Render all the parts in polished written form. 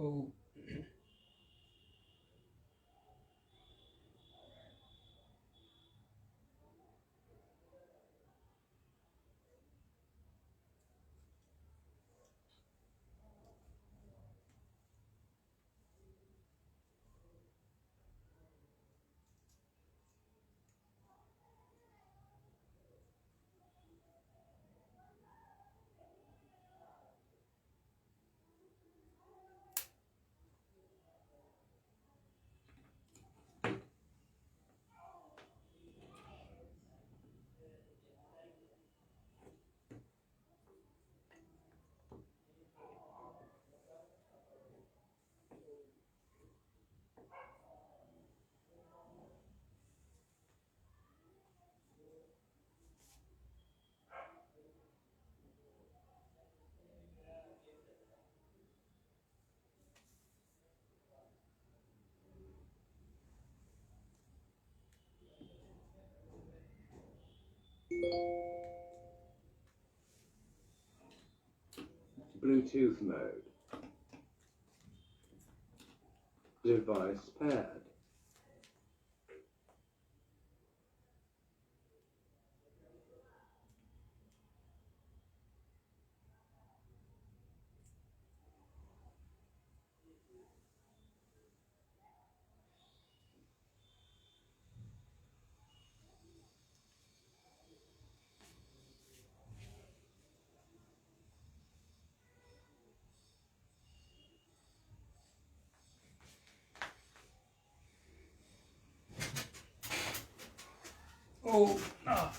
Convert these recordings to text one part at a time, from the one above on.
Oh, Bluetooth mode. Device paired. oh, ah.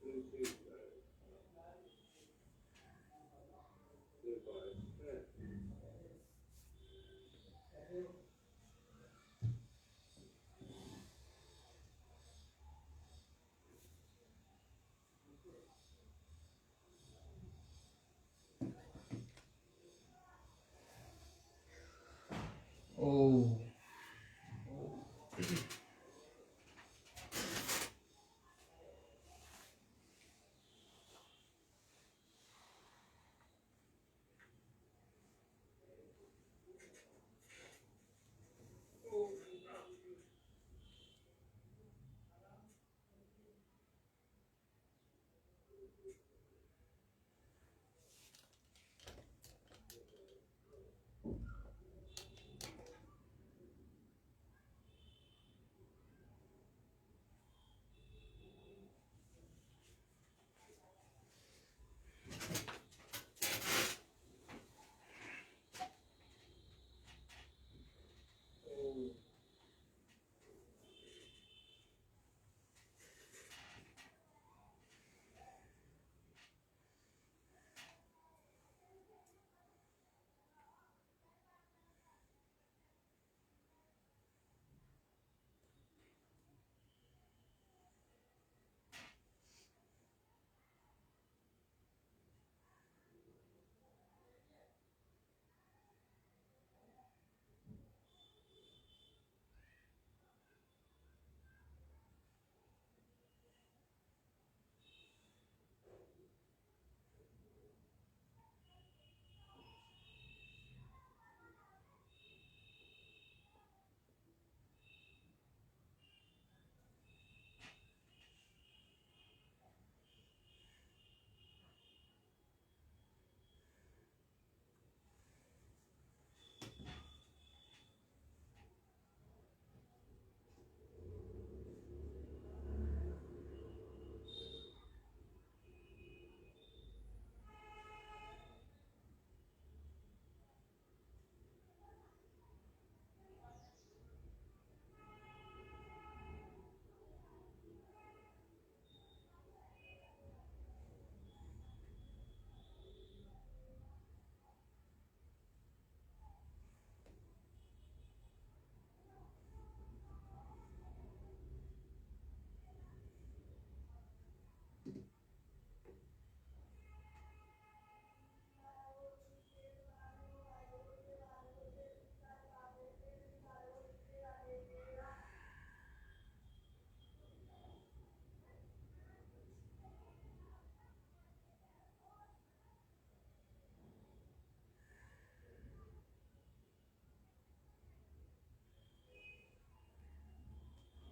Bluetooth mode. Device paired. Oh.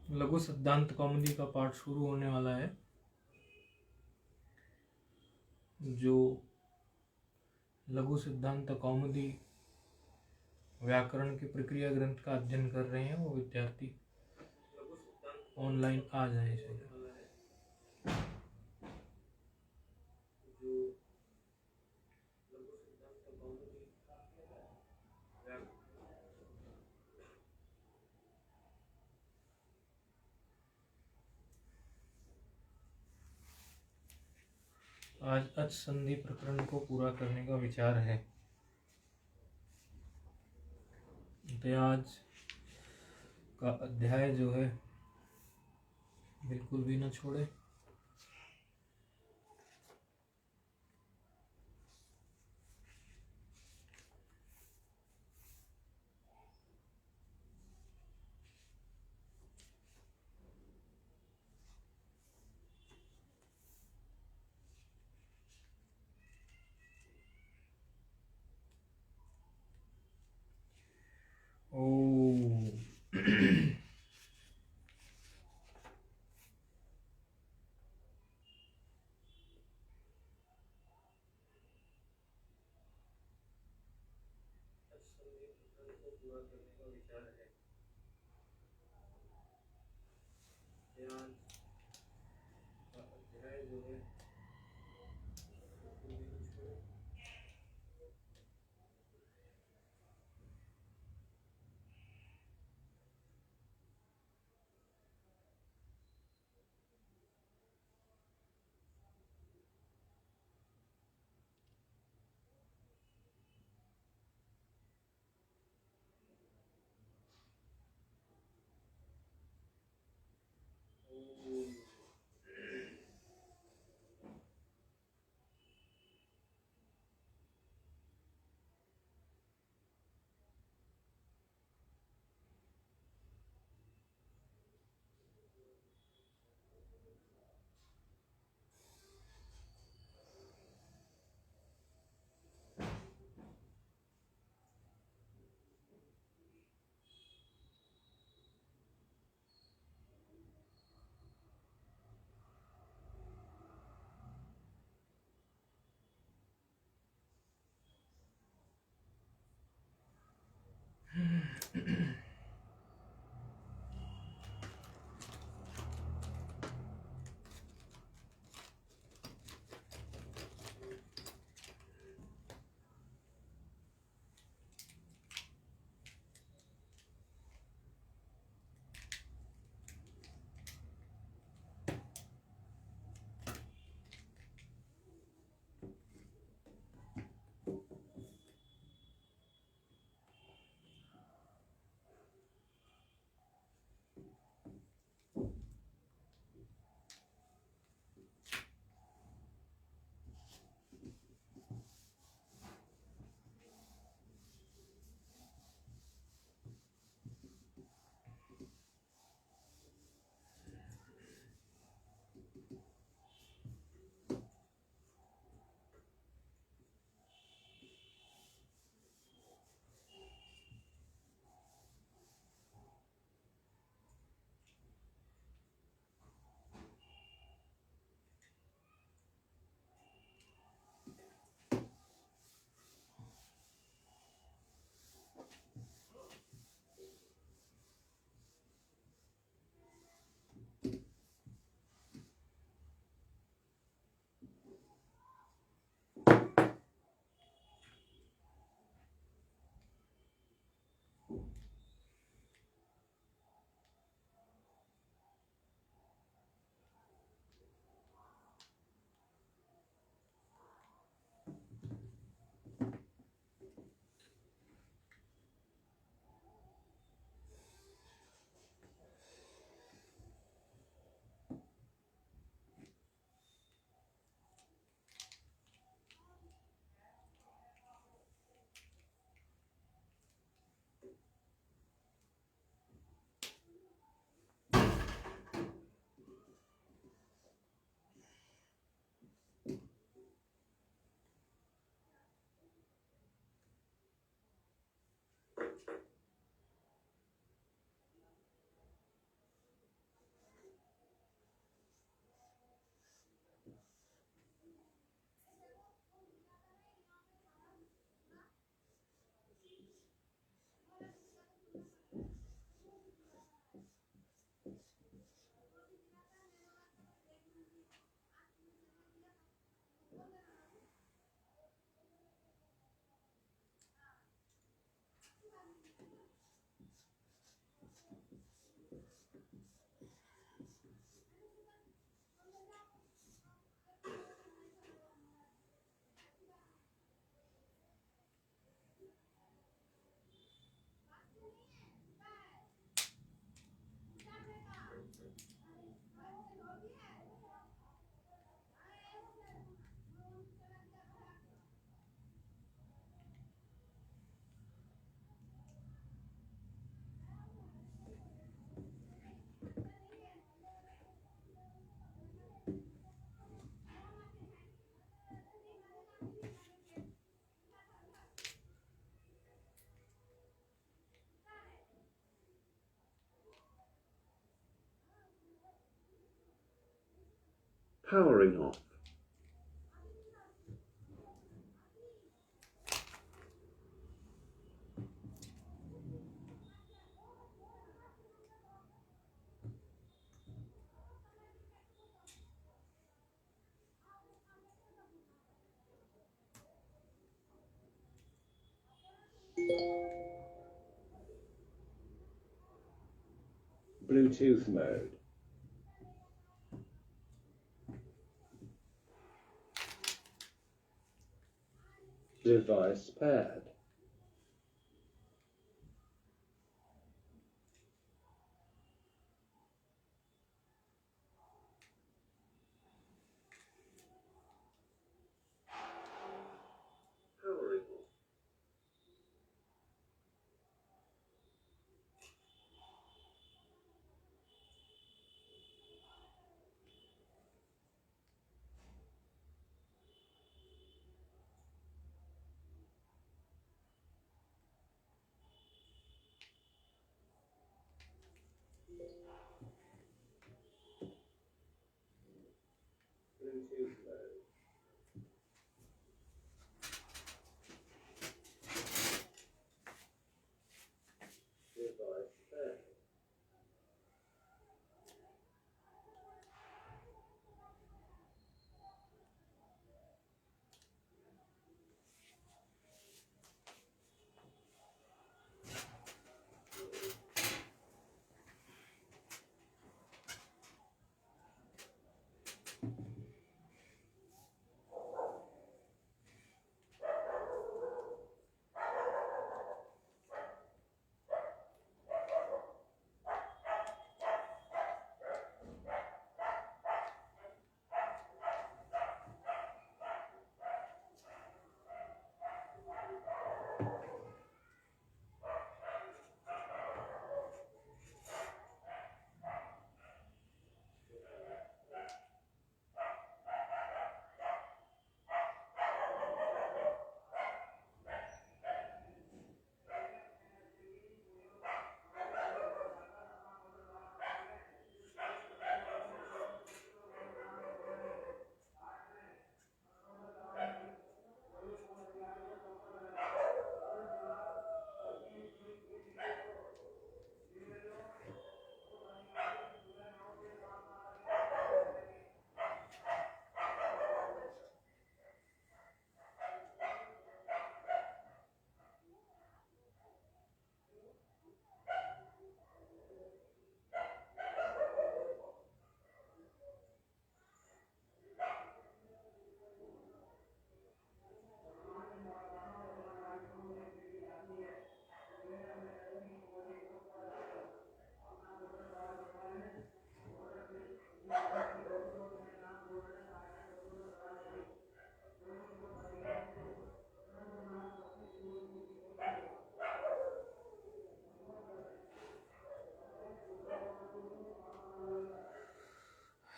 लघु सिद्धांत कौमुदी का पाठ शुरू होने वाला है। जो लघु सिद्धांत कौमुदी व्याकरण के प्रक्रिया ग्रंथ का अध्ययन कर रहे हैं वो विद्यार्थी ऑनलाइन आ जाए। आज अच संधि प्रकरण को पूरा करने का विचार है। तो आज का अध्याय जो है बिल्कुल भी न छोड़े। ओ पूरा करने का विचार है। आज का अध्याय जो है बिल्कुल भी न छोड़े। powering off. Bluetooth mode. Device paired. Powering off. Bluetooth mode. Device paired.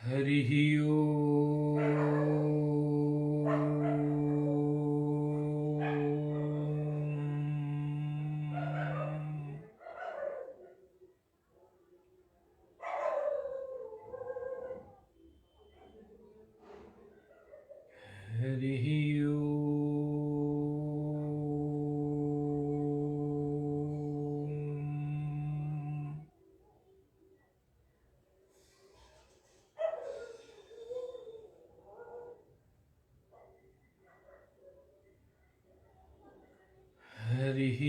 हरिः ओम्। हरिः ओम्। हरिः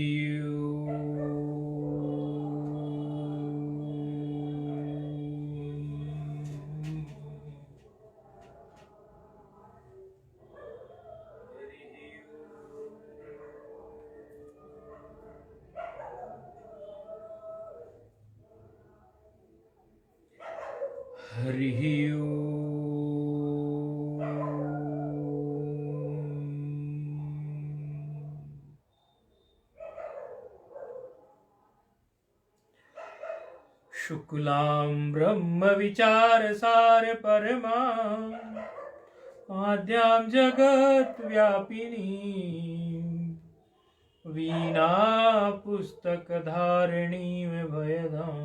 हरिः शुक्लां ब्रह्मविचारसार परमा आद्यां जगद्व्यापिनीं वीणा पुस्तकधारिणीं भयदां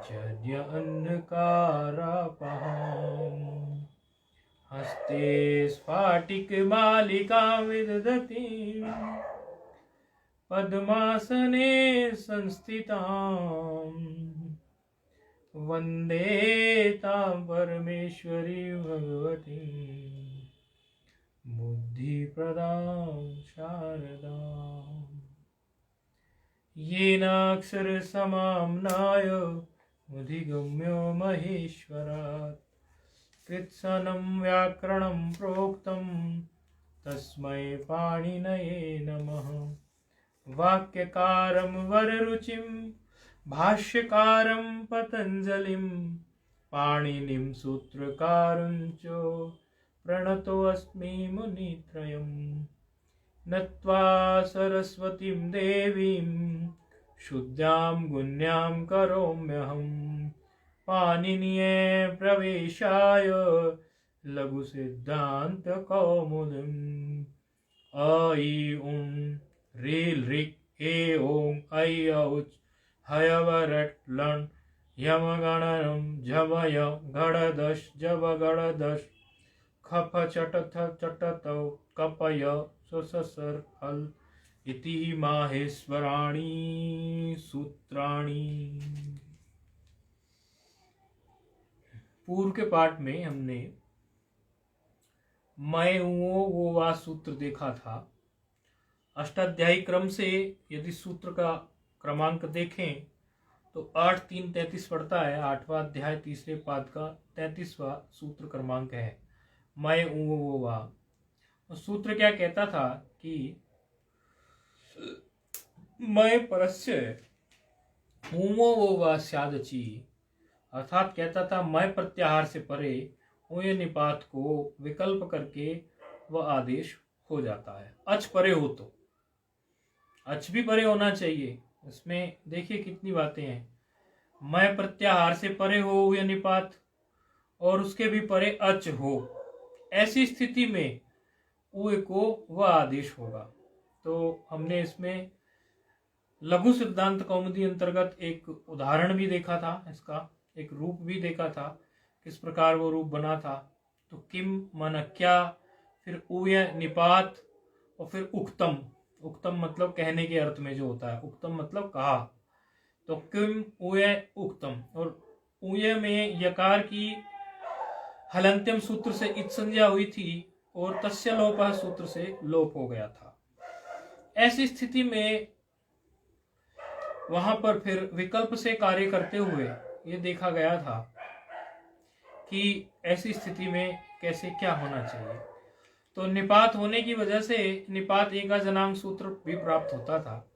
जन्य अन्धकारापहाम् हस्ते स्फाटिकमालिकां विदधतीं पद्मासने संस्थिताम् वन्दे तां परमेश्वरी भगवतीं बुद्धिप्रदां शारदाम् येनाक्षरसमाम्नाय अधिगम्यो महेश्वरात् कृत्स्नं व्याकरणं प्रोक्तं तस्मै पाणिनये नमः। वाक्यकारं वररुचिं भाष्यकारं पतञ्जलिं पाणिनिं सूत्रकारं च प्रणतोऽस्मि मुनित्रयम्। नत्वा सरस्वतीं देवीं शुद्धां गुण्यां करोम्यहं पाणिनीये प्रवेशाय लघुसिद्धान्तकौमुदीम्। अ इ उं ऋ ऋक् ए ओं ऐ औच् हयवरट् लण् यमगणनं झमय घड़दश जबगड़दश खप चटथ चटतौ कपय ससर हल इति माहेश्वराणि सूत्राणि। पूर्व के पाठ में हमने मैं वो वा सूत्र देखा था। अष्टाध्यायी क्रम से यदि सूत्र का क्रमांक देखें तो 8 3 33 पड़ता है। 8वां अध्याय तीसरे पाद का 33वां सूत्र क्रमांक है मैं वो वा। सूत्र क्या कहता था कि मैं परस्य ऊमो वो वा स्यादची, अर्थात कहता था मैं प्रत्याहार से परे ऊय निपात को विकल्प करके वह आदेश हो जाता है। अच परे हो तो अच भी परे होना चाहिए। इसमें देखिए कितनी बातें हैं। मैं प्रत्याहार से परे हो ऊय निपात और उसके भी परे अच हो, ऐसी स्थिति में ऊय को वह आदेश होगा। तो हमने इसमें लघु सिद्धांत कौमुदी अंतर्गत एक उदाहरण भी देखा था, इसका एक रूप भी देखा था, किस प्रकार वो रूप बना था। तो किम मन क्या, फिर ऊय निपात और फिर उक्तम। उक्तम मतलब कहने के अर्थ में जो होता है, उक्तम मतलब कहा। तो किम ऊय उक्तम, और ऊय में यकार की हलंत्यम सूत्र से इत संज्ञा हुई थी और तस्य लोपः सूत्र से लोप हो गया था। ऐसी स्थिति में वहां पर फिर विकल्प से कार्य करते हुए ये देखा गया था कि ऐसी स्थिति में कैसे क्या होना चाहिए। तो निपात होने की वजह से निपात एकजनांग सूत्र भी प्राप्त होता था।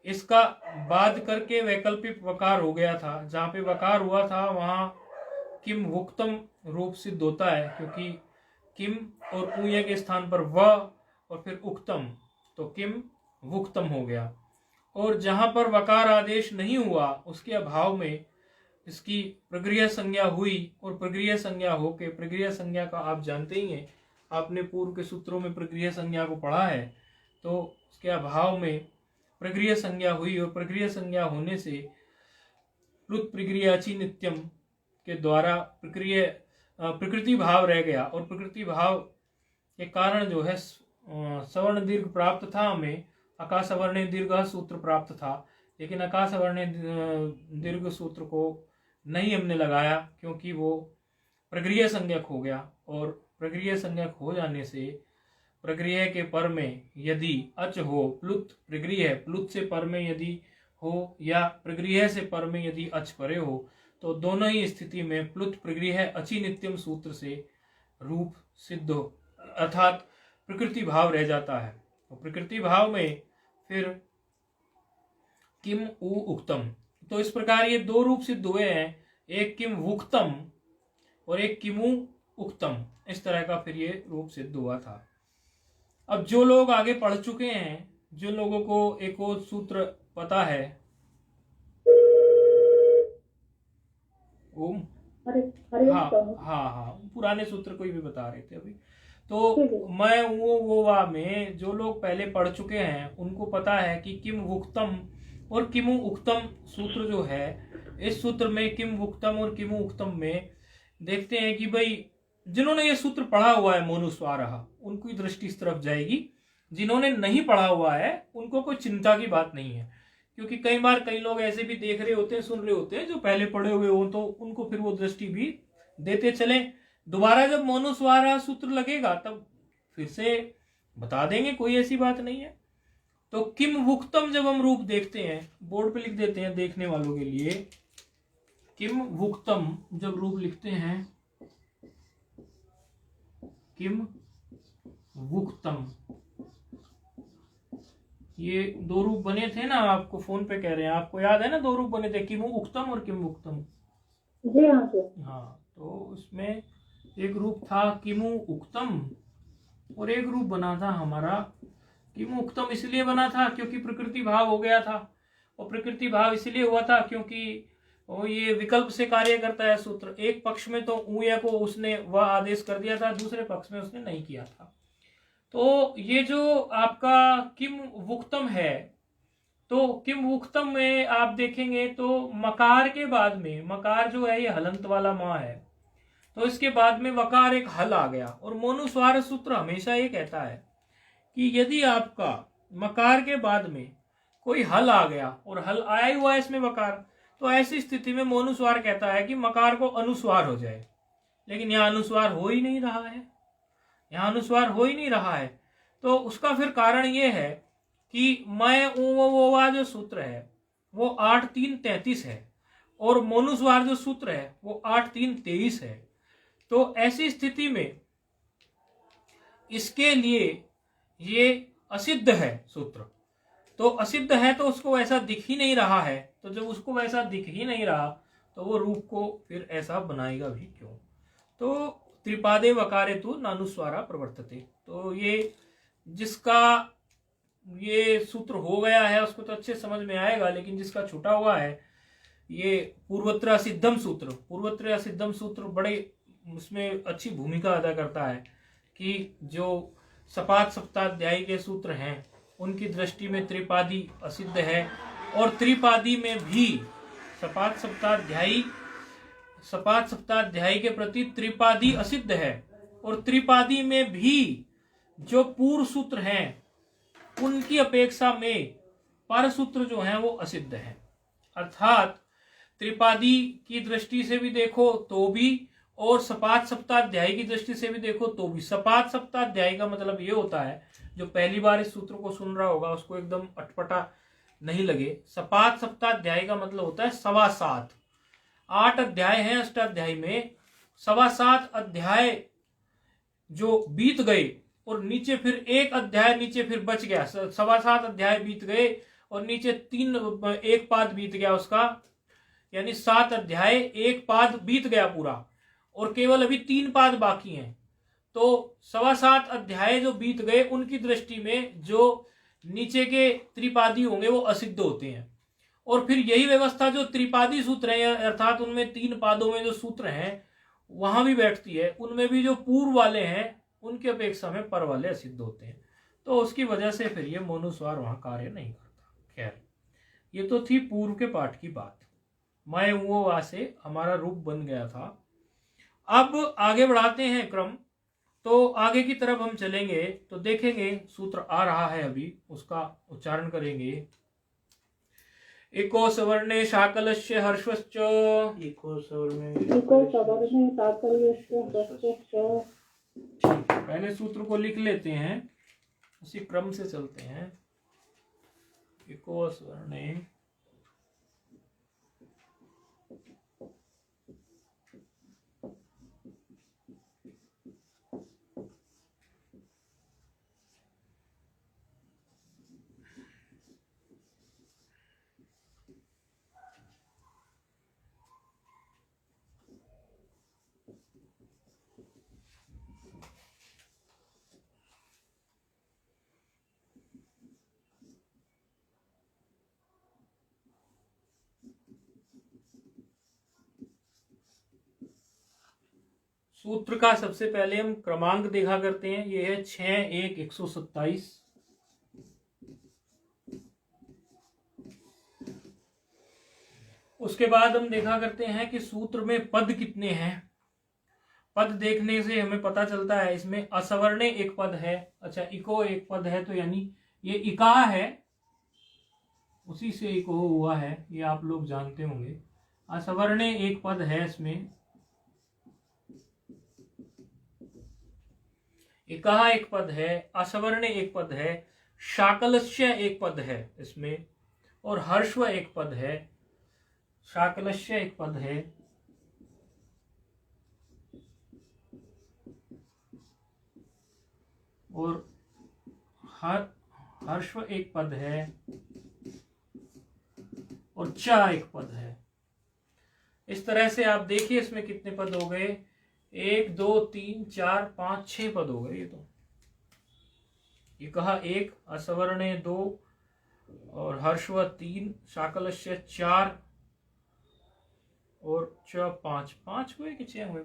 इसका बाद करके वैकल्पिक वकार हो गया था। जहां पे वकार हुआ था वहां किम वुक्तम रूप सिद्ध होता है, क्योंकि किम और ऊय के स्थान पर व और फिर उक्तम, तो किम वुक्तम हो गया। और जहां पर वकार आदेश नहीं हुआ उसके अभाव में इसकी प्रक्रिया संज्ञा हुई, और प्रक्रिया संज्ञा होके, प्रक्रिया संज्ञा का आप जानते ही हैं, आपने पूर्व के सूत्रों में प्रक्रिया संज्ञा को पढ़ा है। तो उसके अभाव में प्रक्रिया संज्ञा हुई और प्रक्रिया संज्ञा होने से प्लुत प्रक्रिया ची नित्यम के द्वारा प्रकृति भाव रह गया, और प्रकृति भाव के कारण जो है सवर्ण दीर्घ प्राप्त था। हमें आकाश वर्ण दीर्घ सूत्र प्राप्त था, लेकिन आकाश वर्ण दीर्घ सूत्र को नहीं हमने लगाया क्योंकि वो प्रक्रिया संज्ञक हो गया। और प्रक्रिया संज्ञक हो जाने से प्रक्रिया के पर में यदि अच हो, प्लुत प्रक्रिया है, प्लुत से पर में यदि हो या प्रक्रिया से पर में यदि अच परे हो, तो दोनों ही स्थिति में प्लुत प्रक्रिया अचि नित्यम सूत्र से रूप सिद्ध हो, अर्थात प्रकृति भाव रह जाता है। और प्रकृति भाव में फिर किम उ उक्तम, तो इस प्रकार ये दो रूप सिद्ध हुए हैं, एक किम वुक्तम और एक किमु उक्तम। इस तरह का फिर ये रूप सिद्ध हुआ था। अब जो लोग आगे पढ़ चुके हैं, जो लोगों को एक और सूत्र पता है, ओम हाँ, पुराने सूत्र को ही भी बता रहे थे अभी। तो मैं वो वा में जो लोग पहले पढ़ चुके हैं उनको पता है कि किम वुक्तम और किमु उक्तम सूत्र जो है, इस सूत्र में किम उक्तम और किमु उक्तम में देखते हैं कि भाई जिन्होंने ये सूत्र पढ़ा हुआ है मोनुस्वारः, उनकी दृष्टि इस तरफ जाएगी। जिन्होंने नहीं पढ़ा हुआ है उनको कोई चिंता की बात नहीं है, क्योंकि कई बार कई लोग ऐसे भी देख रहे होते हैं, सुन रहे होते हैं, जो पहले पढ़े हुए हो तो उनको फिर वो दृष्टि भी देते चले। दोबारा जब मोनुस्वारः सूत्र लगेगा तब फिर से बता देंगे, कोई ऐसी बात नहीं है। तो किम वुक्तम जब हम रूप देखते हैं, बोर्ड पे लिख देते हैं देखने वालों के लिए, किम वुक्तम जब रूप लिखते हैं, किम वुक्तम, ये दो रूप बने थे ना, आपको फोन पे कह रहे हैं, आपको याद है ना, दो रूप बने थे, किमु उक्तम और किम वुक्तम। जी हाँ सर। हाँ, तो उसमें एक रूप था किमु उक्तम और एक रूप बना था हमारा किमु उक्तम। इसलिए बना था क्योंकि प्रकृति भाव हो गया था, और प्रकृति भाव इसलिए हुआ था क्योंकि वो ये विकल्प से कार्य करता है सूत्र। एक पक्ष में तो ऊया को उसने वह आदेश कर दिया था, दूसरे पक्ष में उसने नहीं किया था। तो ये जो आपका किम वुक्तम है, तो किम वुक्तम में आप देखेंगे तो मकार के बाद में, मकार जो है ये हलंत वाला माँ है, तो इसके बाद में वकार एक हल आ गया। और मोनुस्वार सूत्र हमेशा ये कहता है कि यदि आपका मकार के बाद में कोई हल आ गया और हल आया ही हुआ है इसमें वकार, तो ऐसी स्थिति में मोनुस्वार कहता है कि मकार को अनुस्वार हो जाए। लेकिन यहाँ अनुस्वार हो ही नहीं रहा है, यहाँ अनुस्वार हो ही नहीं रहा है। तो उसका फिर कारण ये है कि मैं वो जो सूत्र है वो 8 3 33 है, और मोनुस्वार जो सूत्र है वो 8 3 23 है। तो ऐसी स्थिति में इसके लिए ये असिद्ध है सूत्र। तो असिद्ध है तो उसको ऐसा दिख ही नहीं रहा है, तो जब उसको वैसा दिख ही नहीं रहा तो वो रूप को फिर ऐसा बनाएगा भी क्यों। तो त्रिपादे वकारे तु नानुस्वारा प्रवर्तते, तो ये जिसका ये सूत्र हो गया है उसको तो अच्छे समझ में आएगा, लेकिन जिसका छूटा हुआ है ये पूर्वत्र सिद्धम सूत्र, पूर्वत्र सिद्धम सूत्र बड़े उसमें अच्छी भूमिका अदा करता है कि जो सपाद सप्ताध्यायी के सूत्र हैं उनकी दृष्टि में त्रिपादी असिद्ध है, और त्रिपादी में भी सपाद सप्ताध्यायी के प्रति त्रिपादी असिद्ध है, और त्रिपादी में भी जो पूर्व सूत्र हैं उनकी अपेक्षा में पर सूत्र जो हैं वो असिद्ध हैं। अर्थात त्रिपादी की दृष्टि से भी देखो तो भी, और सपाद सप्ताध्यायी की दृष्टि से भी देखो तो भी। सपाद सप्ताध्यायी का मतलब ये होता है, जो पहली बार इस सूत्र को सुन रहा होगा उसको एकदम अटपटा नहीं लगे, सपाद सप्ताध्यायी का मतलब होता है 7.25। 8 अध्याय हैं अष्टाध्यायी में, 7.25 अध्याय जो बीत गए और नीचे फिर एक अध्याय नीचे फिर बच गया, 7.25 अध्याय बीत गए और नीचे एक पाद बीत गया उसका, यानी 7 अध्याय एक पाद बीत गया पूरा, और केवल अभी 3 पाद बाकी हैं। तो 7.25 अध्याय जो बीत गए उनकी दृष्टि में जो नीचे के त्रिपादी होंगे वो असिद्ध होते हैं। और फिर यही व्यवस्था जो त्रिपादी सूत्र है, अर्थात उनमें 3 पादों में जो सूत्र हैं वहां भी बैठती है, उनमें भी जो पूर्व वाले हैं उनकी अपेक्षा में पर वाले असिद्ध होते हैं। तो उसकी वजह से फिर ये मोनुस्वार वहां कार्य नहीं करता। खैर, ये तो थी पूर्व के पाठ की बात। मैं वो वहां से हमारा रूप बन गया था। अब आगे बढ़ाते हैं क्रम, तो आगे की तरफ हम चलेंगे तो देखेंगे सूत्र आ रहा है, अभी उसका उच्चारण करेंगे। एको सवर्णे शाकलस्य हर्षश्च, इको सवर्णे शाकलस्य हर्षश्च। पहले सूत्र को लिख लेते हैं, उसी क्रम से चलते हैं। एको सवर्णे सूत्र का सबसे पहले हम क्रमांक देखा करते हैं। ये है 6-1-127। उसके बाद हम देखा करते हैं कि सूत्र में पद कितने हैं। पद देखने से हमें पता चलता है इसमें असवर्णे एक पद है। अच्छा, इको एक पद है, तो यानी ये इका है, उसी से इको हुआ है, ये आप लोग जानते होंगे। असवर्णे एक पद है इसमें, इका एक पद है, असवर्णे एक पद है, शाकलस्य एक पद है इसमें, और हर्षव एक पद है। शाकलस्य एक पद है, और हर्षव एक पद है, और च एक पद है। इस तरह से आप देखिए इसमें कितने पद हो गए, 1 2 3 4 5 6 पद हो गए। ये तो ये कहा 1, असवर्णे 2, और हर्षव 3, शाकलस्य 4, और च 5 हुए कि 6 हुए?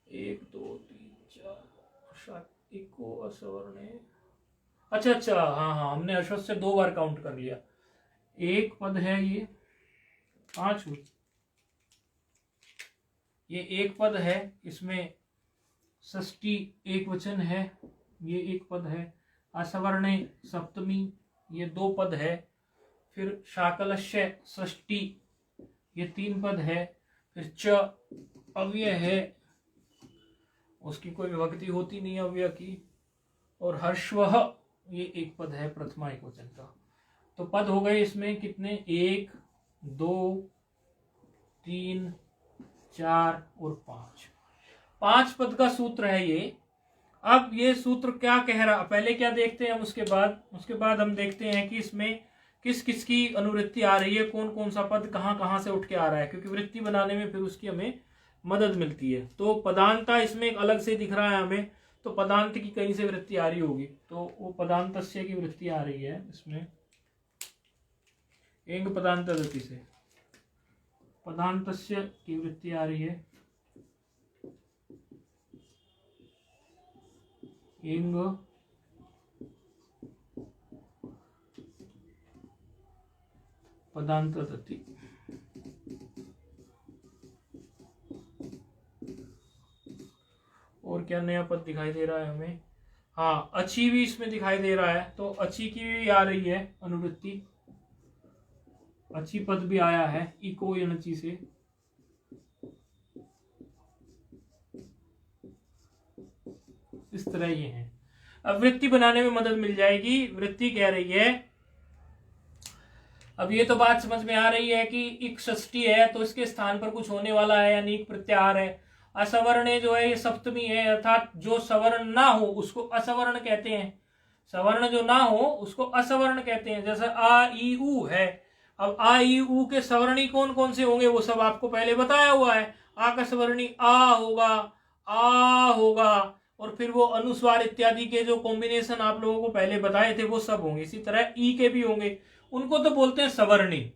1 2 3 4 इको असवर्णे। अच्छा, हाँ, हमने अश्वत से 2 बार काउंट कर लिया। एक पद है ये, 5 हुए। ये एक पद है, इसमें षष्ठी एक वचन है, ये एक पद है। असवर्णे सप्तमी, ये 2 पद है। फिर शाकलस्य षष्ठी, ये 3 पद है। फिर च अव्यय है, उसकी कोई विभक्ति होती नहीं अव्यय की। और हर्षवः, ये एक पद है प्रथमा एक वचन का। तो पद हो गए इसमें कितने, 1 2 3 4 और 5 पद का सूत्र है ये। अब ये सूत्र क्या कह रहा, पहले क्या देखते हैं हम, उसके बाद हम देखते हैं कि इसमें किस किस की अनुवृत्ति आ रही है, कौन कौन सा पद कहाँ कहाँ से उठ के आ रहा है, क्योंकि वृत्ति बनाने में फिर उसकी हमें मदद मिलती है। तो पदांता इसमें एक अलग से दिख रहा है हमें, तो पदांत की कहीं से वृत्ति आ रही होगी, तो वो पदांतस्य की वृत्ति आ रही है इसमें, एंग पदांत गति से पदांतस्य की वृत्ति आ रही है। एंग पदांत गति। और क्या नया पद दिखाई दे रहा है हमें, हाँ, अच्छी भी इसमें दिखाई दे रहा है, तो अच्छी की भी आ रही है अनुवृत्ति। अच्छी पद भी आया है इको यणची से। इस तरह ये है। अब वृत्ति बनाने में मदद मिल जाएगी। वृत्ति कह रही है, अब ये तो बात समझ में आ रही है कि इक षष्ठी है तो इसके स्थान पर कुछ होने वाला है, यानी प्रत्याहार है। असवर्ण जो है ये सप्तमी है, अर्थात जो सवर्ण ना हो उसको असवर्ण कहते हैं, सवर्ण जो ना हो उसको असवर्ण कहते हैं। जैसे आ ई उ है, अब आ ई उ के सवर्णी कौन कौन से होंगे वो सब आपको पहले बताया हुआ है। आ का सवर्णी आ होगा, आ होगा, और फिर वो अनुस्वार इत्यादि के जो कॉम्बिनेशन आप लोगों को पहले बताए थे वो सब होंगे। इसी तरह ई के भी होंगे, उनको तो बोलते हैं सवर्णी।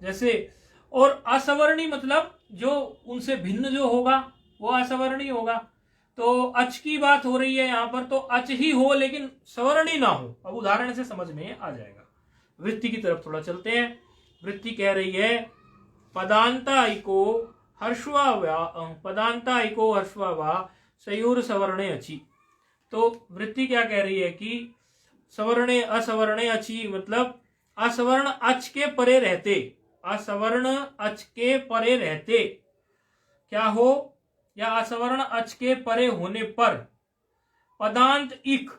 जैसे, और असवर्णी मतलब जो उनसे भिन्न जो होगा वो असवर्णी होगा। तो अच की बात हो रही है यहाँ पर, तो अच ही हो लेकिन सवर्णी ना हो। अब उदाहरण से समझ में आ जाएगा। वृत्ति की तरफ थोड़ा चलते हैं। वृत्ति कह रही है पदांता इको हर्षवा वा सयूर सवर्णे अची। तो वृत्ति क्या कह रही है कि सवर्णे असवर्णे अची मतलब असवर्ण अच के परे रहते, असवर्ण अच के परे रहते क्या हो, या असवर्ण अच के परे होने पर पदांत इक,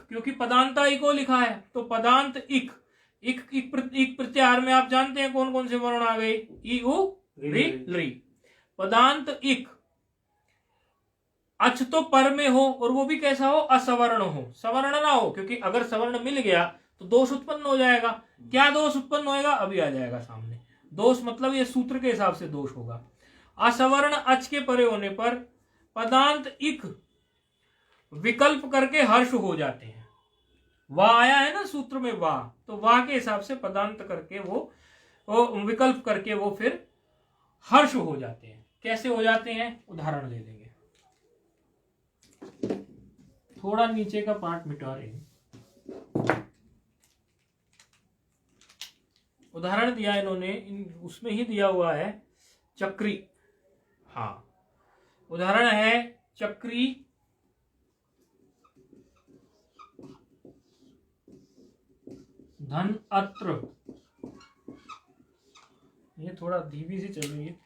क्योंकि पदांता इको लिखा है तो पदांत इक प्रत्याहार में आप जानते हैं कौन कौन से वर्ण आ गए, ई उ री ली। पदांत इक अच तो पर में हो, और वो भी कैसा हो, असवर्ण हो, सवर्ण ना हो, क्योंकि अगर सवर्ण मिल गया तो दोष उत्पन्न हो जाएगा। क्या दोष उत्पन्न होएगा अभी आ जाएगा सामने। दोष मतलब ये सूत्र के हिसाब से दोष होगा। असवर्ण अच के परे होने पर पदांत इक विकल्प करके हर्ष हो जाते हैं। वाह आया है ना सूत्र में, वाह, तो वाह के हिसाब से पदांत करके वो विकल्प करके वो फिर हर्ष हो जाते हैं। कैसे हो जाते हैं उदाहरण ले लेंगे। थोड़ा नीचे का पार्ट मिटा रहे हैं। उदाहरण दिया इन्होंने, उसमें ही दिया हुआ है चक्री। हाँ, उदाहरण है चक्री धन अत्र। ये थोड़ा धीमी सी चल रही है,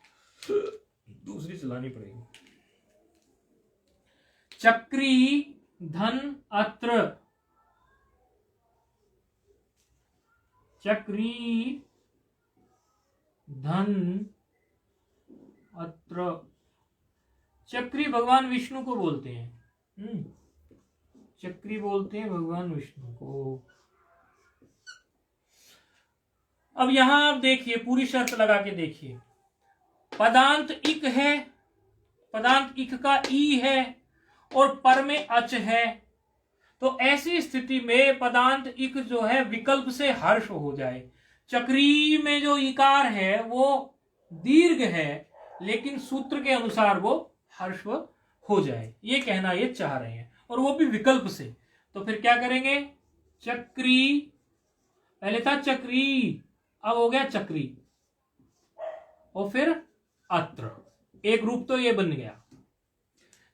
दूसरी चलानी पड़ेगी। चक्री धन अत्र, चक्री धन अत्र। चक्री भगवान विष्णु को बोलते हैं। चक्री बोलते हैं भगवान विष्णु को। अब यहां आप देखिए, पूरी शर्त लगा के देखिए, पदांत इक है, पदांत इक का ई है और पर में अच है, तो ऐसी स्थिति में पदांत इक जो है विकल्प से हर्ष हो जाए। चक्री में जो इकार है वो दीर्घ है, लेकिन सूत्र के अनुसार वो हर्ष हो जाए, ये कहना ये चाह रहे हैं, और वो भी विकल्प से। तो फिर क्या करेंगे, चक्री, पहले था चक्री, अब हो गया चक्री, और फिर अत्र, एक रूप तो ये बन गया,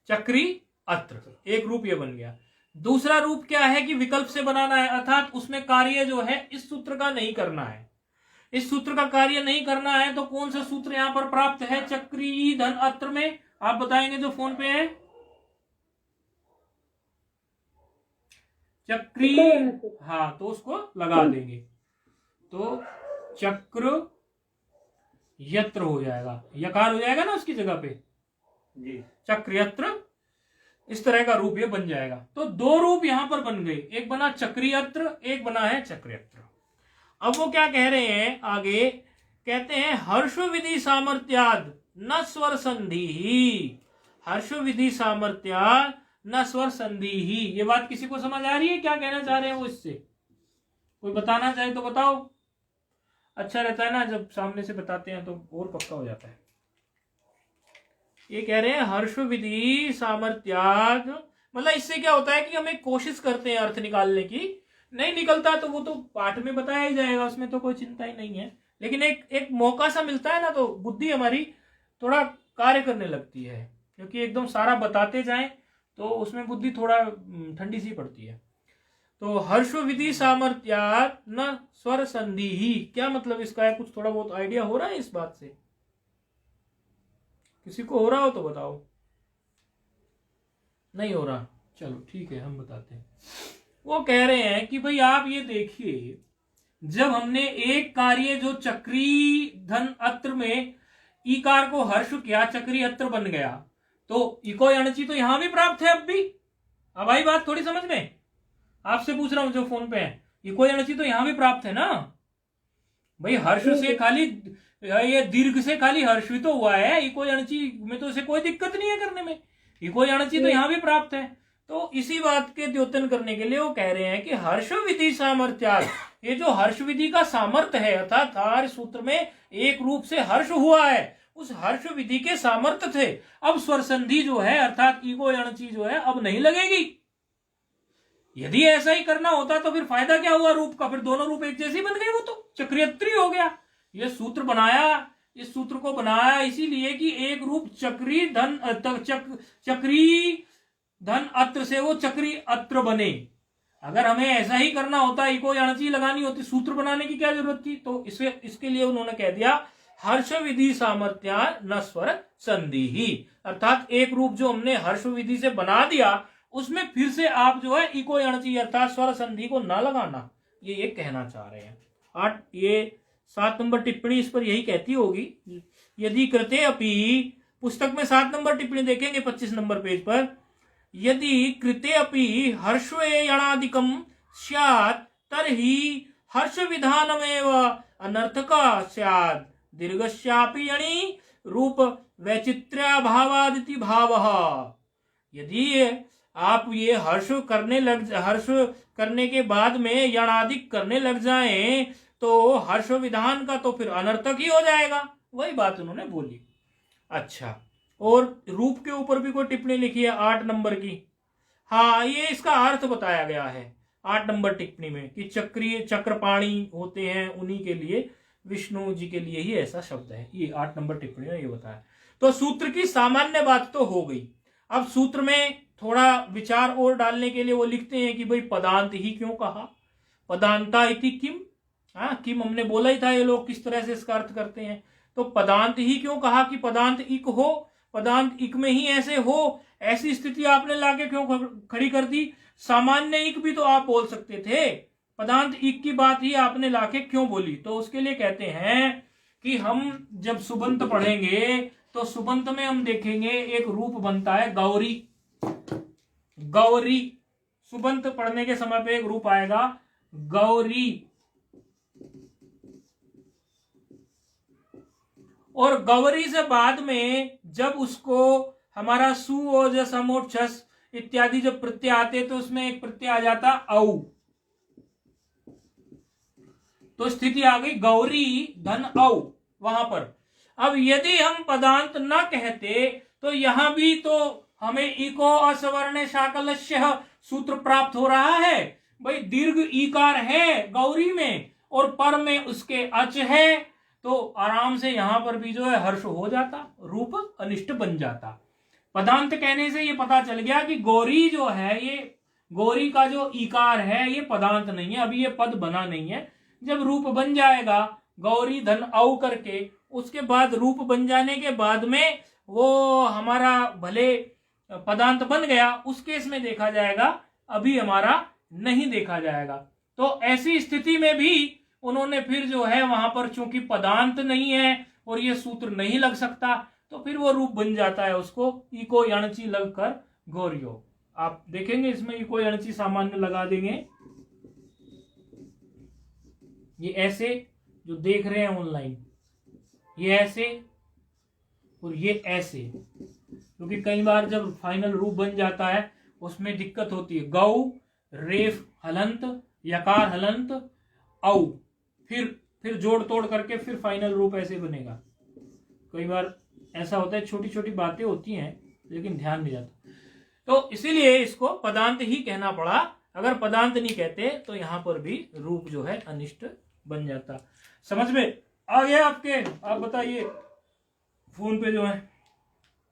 चक्री अत्र, एक रूप ये बन गया। दूसरा रूप क्या है कि विकल्प से बनाना है, अर्थात उसमें कार्य जो है इस सूत्र का नहीं करना है, इस सूत्र का कार्य नहीं करना है। तो कौन सा सूत्र यहां पर प्राप्त है चक्री धन अत्र में, आप बताएंगे जो फोन पे है। चक्री, हाँ, तो उसको लगा देंगे, तो चक्र यत्र हो जाएगा, यकार हो जाएगा ना उसकी जगह पे जी, चक्र यत्र, इस तरह का रूप ये बन जाएगा। तो दो रूप यहां पर बन गए, एक बना चक्रियत्र, एक बना है चक्रियत्र। अब वो क्या कह रहे हैं आगे, कहते हैं हर्ष विधि सामर्थ्याद न स्वर संधि ही, हर्ष विधि सामर्थ्याद न स्वर संधि ही। ये बात किसी को समझ आ रही है, क्या कहना चाह रहे हैं वो इससे? कोई बताना चाहे तो बताओ, अच्छा रहता है ना जब सामने से बताते हैं तो और पक्का हो जाता है। ये कह रहे हैं हर्ष विधि सामर्थ्याद, मतलब इससे क्या होता है कि हम एक कोशिश करते हैं अर्थ निकालने की, नहीं निकलता तो वो तो पाठ में बताया ही जाएगा, उसमें तो कोई चिंता ही नहीं है, लेकिन एक मौका सा मिलता है ना, तो बुद्धि हमारी थोड़ा कार्य करने लगती है, क्योंकि एकदम सारा बताते जाएं तो उसमें बुद्धि थोड़ा ठंडी सी पड़ती है। तो हर्ष विधि सामर्थ्यात न स्वर संधि ही, क्या मतलब इसका है? कुछ थोड़ा बहुत आइडिया हो रहा है इस बात से? किसी को हो रहा हो तो बताओ। नहीं हो रहा, चलो ठीक है, हम बताते हैं। वो कह रहे हैं कि भाई आप ये देखिए, जब हमने एक कार्य जो चक्री धन अत्र में ईकार को हर्ष किया, चक्री अत्र बन गया, तो इको अणची तो यहां भी प्राप्त है अब भी। अब आई बात थोड़ी समझ में, आपसे पूछ रहा हूं जो फोन पे है, इको अणची तो यहां भी प्राप्त है ना भाई। हर्ष से खाली, ये दीर्घ से खाली हर्ष भी तो हुआ है, इको अणची में तो इसे कोई दिक्कत नहीं है करने में, इको अणची तो यहां भी प्राप्त है। तो इसी बात के द्योतन करने के लिए वो कह रहे हैं कि हर्ष विधि सामर्थ्या, ये जो हर्ष विधि का सामर्थ्य है, अर्थात हर सूत्र में एक रूप से हर्ष हुआ है, उस हर्ष विधि के सामर्थ्य थे। अब स्वर संधि जो है अर्थात ईगो अणची जो है अब नहीं लगेगी। यदि ऐसा ही करना होता तो फिर फायदा क्या हुआ रूप का? फिर दोनों रूप एक जैसे बन गए, वो तो चक्रियत्री हो गया। ये सूत्र बनाया, इस सूत्र को बनाया इसीलिए कि एक रूप चक्री धन चक्री धन अत्र से वो चक्री अत्र बने। अगर हमें ऐसा ही करना होता, इको अणची लगानी होती, सूत्र बनाने की क्या जरूरत थी? तो इसके लिए उन्होंने कह दिया हर्ष विधि सामर्थ्या न स्वर संधि ही, अर्थात एक रूप जो हमने हर्ष विधि से बना दिया उसमें फिर से आप जो है इको अणची अर्थात स्वर संधि को न लगाना, ये कहना चाह रहे हैं। ये 7 नंबर टिप्पणी इस पर यही कहती होगी। यदि कृते अपि, पुस्तक में 7 नंबर टिप्पणी देखेंगे 25 नंबर पेज पर, यदि कृते अपि हर्षेयणादिकम स्यात् तर्हि हर्ष विधानमेव अनर्थका स्यात्, दीर्घस्यापि यणि रूप वैचित्र्याभावादिति भावः। यदि आप ये हर्ष करने के बाद में यणादिक करने लग जाएं तो हर्ष विधान का तो फिर अनर्थक ही हो जाएगा। वही बात उन्होंने बोली। अच्छा, और रूप के ऊपर भी कोई टिप्पणी लिखी है 8 नंबर की। हाँ, ये इसका अर्थ बताया गया है 8 नंबर टिप्पणी में कि चक्रीय चक्रपाणी होते हैं, उन्हीं के लिए विष्णु जी के लिए ही ऐसा शब्द है। ये 8 नंबर टिप्पणी में ये बताया। तो सूत्र की सामान्य बात तो हो गई। अब सूत्र में थोड़ा विचार और डालने के लिए वो लिखते हैं कि भाई पदांत ही क्यों कहा, पदांता इति किम। किम हमने बोला ही था, ये लोग किस तरह से इसका अर्थ करते हैं। तो पदांत ही क्यों कहा कि पदांत इक हो, पदांत इक में ही ऐसे हो, ऐसी स्थिति आपने लाके क्यों खड़ी कर दी। सामान्य इक भी तो आप बोल सकते थे, पदांत इक की बात ही आपने लाके क्यों बोली। तो उसके लिए कहते हैं कि हम जब सुबंत पढ़ेंगे तो सुबंत में हम देखेंगे एक रूप बनता है गौरी। गौरी सुबंत पढ़ने के समय पे एक रूप आएगा गौरी, और गौरी से बाद में जब उसको हमारा सु ओज समोट छस इत्यादि जब प्रत्यय आते तो उसमें एक प्रत्यय आ जाता औ। तो स्थिति आ गई गौरी धन औ वहां पर। अब यदि हम पदांत न कहते तो यहां भी तो हमें इको असवर्ण शाकलस्य सूत्र प्राप्त हो रहा है। भाई दीर्घ ईकार है गौरी में और पर में उसके अच है, तो आराम से यहां पर भी जो है हर्ष हो जाता, रूप अनिष्ट बन जाता। पदांत कहने से ये पता चल गया कि गौरी जो है, ये गौरी का जो ईकार है ये पदांत नहीं है, अभी ये पद बना नहीं है। जब रूप बन जाएगा गौरी धन औ करके, उसके बाद रूप बन जाने के बाद में वो हमारा भले पदांत बन गया, उस केस में देखा जाएगा, अभी हमारा नहीं देखा जाएगा। तो ऐसी स्थिति में भी उन्होंने फिर जो है वहां पर चूंकि पदांत नहीं है और ये सूत्र नहीं लग सकता, तो फिर वो रूप बन जाता है, उसको इको यणची लगकर गौरियो। आप देखेंगे इसमें इको यणची सामान्य लगा देंगे। ये ऐसे जो देख रहे हैं ऑनलाइन, ये ऐसे और ये ऐसे, क्योंकि कई बार जब फाइनल रूप बन जाता है उसमें दिक्कत होती है। गौ रेफ हलंत, यकार हलंत, औ, फिर जोड़ तोड़ करके फिर फाइनल रूप ऐसे बनेगा। कई बार ऐसा होता है, छोटी छोटी बातें होती हैं लेकिन ध्यान नहीं जाता, तो इसीलिए इसको पदांत ही कहना पड़ा। अगर पदांत नहीं कहते तो यहां पर भी रूप जो है अनिष्ट बन जाता। समझ में आ गया आपके? आप बताइए फोन पे जो है।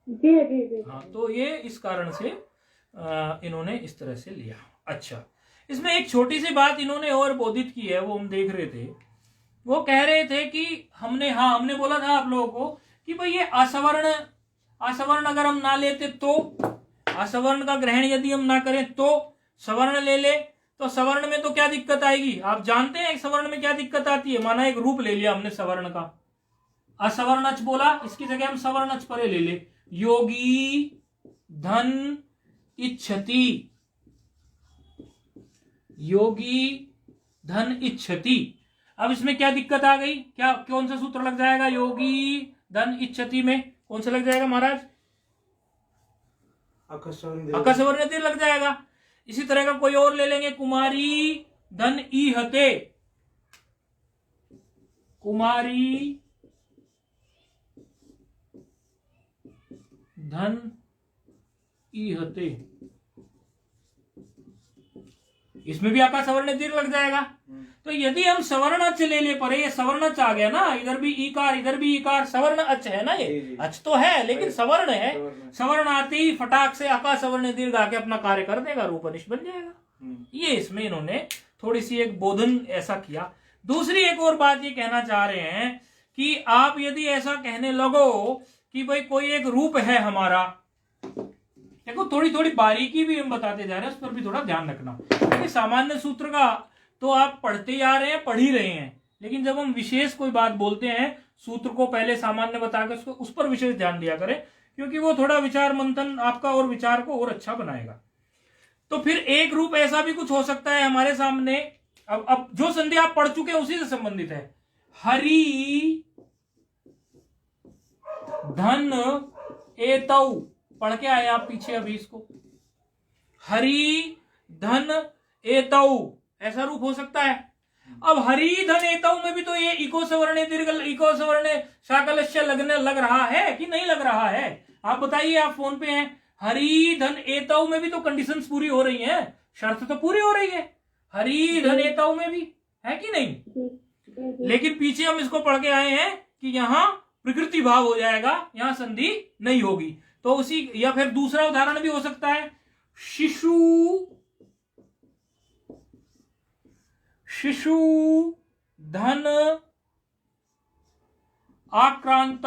जी जी जी। हाँ, तो ये इस कारण से इन्होंने इस तरह से लिया। अच्छा, इसमें एक छोटी सी बात इन्होंने और बोधित की है, वो हम देख रहे थे। वो कह रहे थे कि हमने बोला था आप लोगों को कि भाई ये असवर्ण अगर हम ना लेते तो, असवर्ण का ग्रहण यदि हम ना करें तो सवर्ण ले ले, तो सवर्ण में तो क्या दिक्कत आएगी। आप जानते हैं सवर्ण में क्या दिक्कत आती है। माना एक रूप ले लिया हमने सवर्ण का, असवर्णच बोला, इसकी जगह हम सवर्णच परे ले ले, योगी धन इच्छति, योगी धन इच्छति। अब इसमें क्या दिक्कत आ गई, क्या कौन सा सूत्र लग जाएगा योगी धन इच्छति में? कौन सा लग जाएगा महाराज? अकस्वर्ण दीर्घ लग जाएगा। इसी तरह का कोई और ले लेंगे, कुमारी धन ईहते, कुमारी धन ईहते, इसमें भी आका सवर्ण दीर्घ लग जाएगा। तो यदि हम सवर्ण अच ले परे, ये सवर्ण अच आ गया ना, इधर भी ईकार इधर भी ईकार, सवर्ण अच है ना, ये अच तो है लेकिन सवर्ण है। सवर्ण आते ही फटाक से आका सवर्ण दीर्घ आके अपना कार्य कर देगा, रूप अनिष्ट बन जाएगा। ये इसमें इन्होंने थोड़ी सी एक बोधन ऐसा किया। दूसरी एक और बात ये कहना चाह रहे हैं कि आप यदि ऐसा कहने लगो कि भाई कोई एक रूप है हमारा, देखो थोड़ी थोड़ी बारीकी भी हम बताते जा रहे हैं, उस पर भी थोड़ा ध्यान रखना। क्योंकि सामान्य सूत्र का तो आप पढ़ते जा रहे हैं, पढ़ ही रहे हैं, लेकिन जब हम विशेष कोई बात बोलते हैं, सूत्र को पहले सामान्य बताकर उसको उस पर विशेष ध्यान दिया करें, क्योंकि वो थोड़ा विचार मंथन आपका और विचार को और अच्छा बनाएगा। तो फिर एक रूप ऐसा भी कुछ हो सकता है हमारे सामने। अब जो संधि आप पढ़ चुके हैं उसी से संबंधित है। हरि धन एतौ, पढ़ के आए आप पीछे अभी इसको, हरि धन एतौ, ऐसा रूप हो सकता है। अब हरि धन एतौ में भी तो ये इको सवर्ण दीर्घ, इको सवर्ण शाकलस्य लगने लग रहा है कि नहीं लग रहा है? आप बताइए, आप फोन पे हैं। हरि धन एतौ में भी तो कंडीशंस पूरी हो रही हैं, शर्त तो पूरी हो रही है। हरि धन एतौ में भी है कि नहीं? जी जी लेकिन पीछे हम इसको पढ़ के आए हैं कि यहां प्रकृति भाव हो जाएगा, यहां संधि नहीं होगी। तो उसी, या फिर दूसरा उदाहरण भी हो सकता है, शिशु शिशु धन आक्रांत।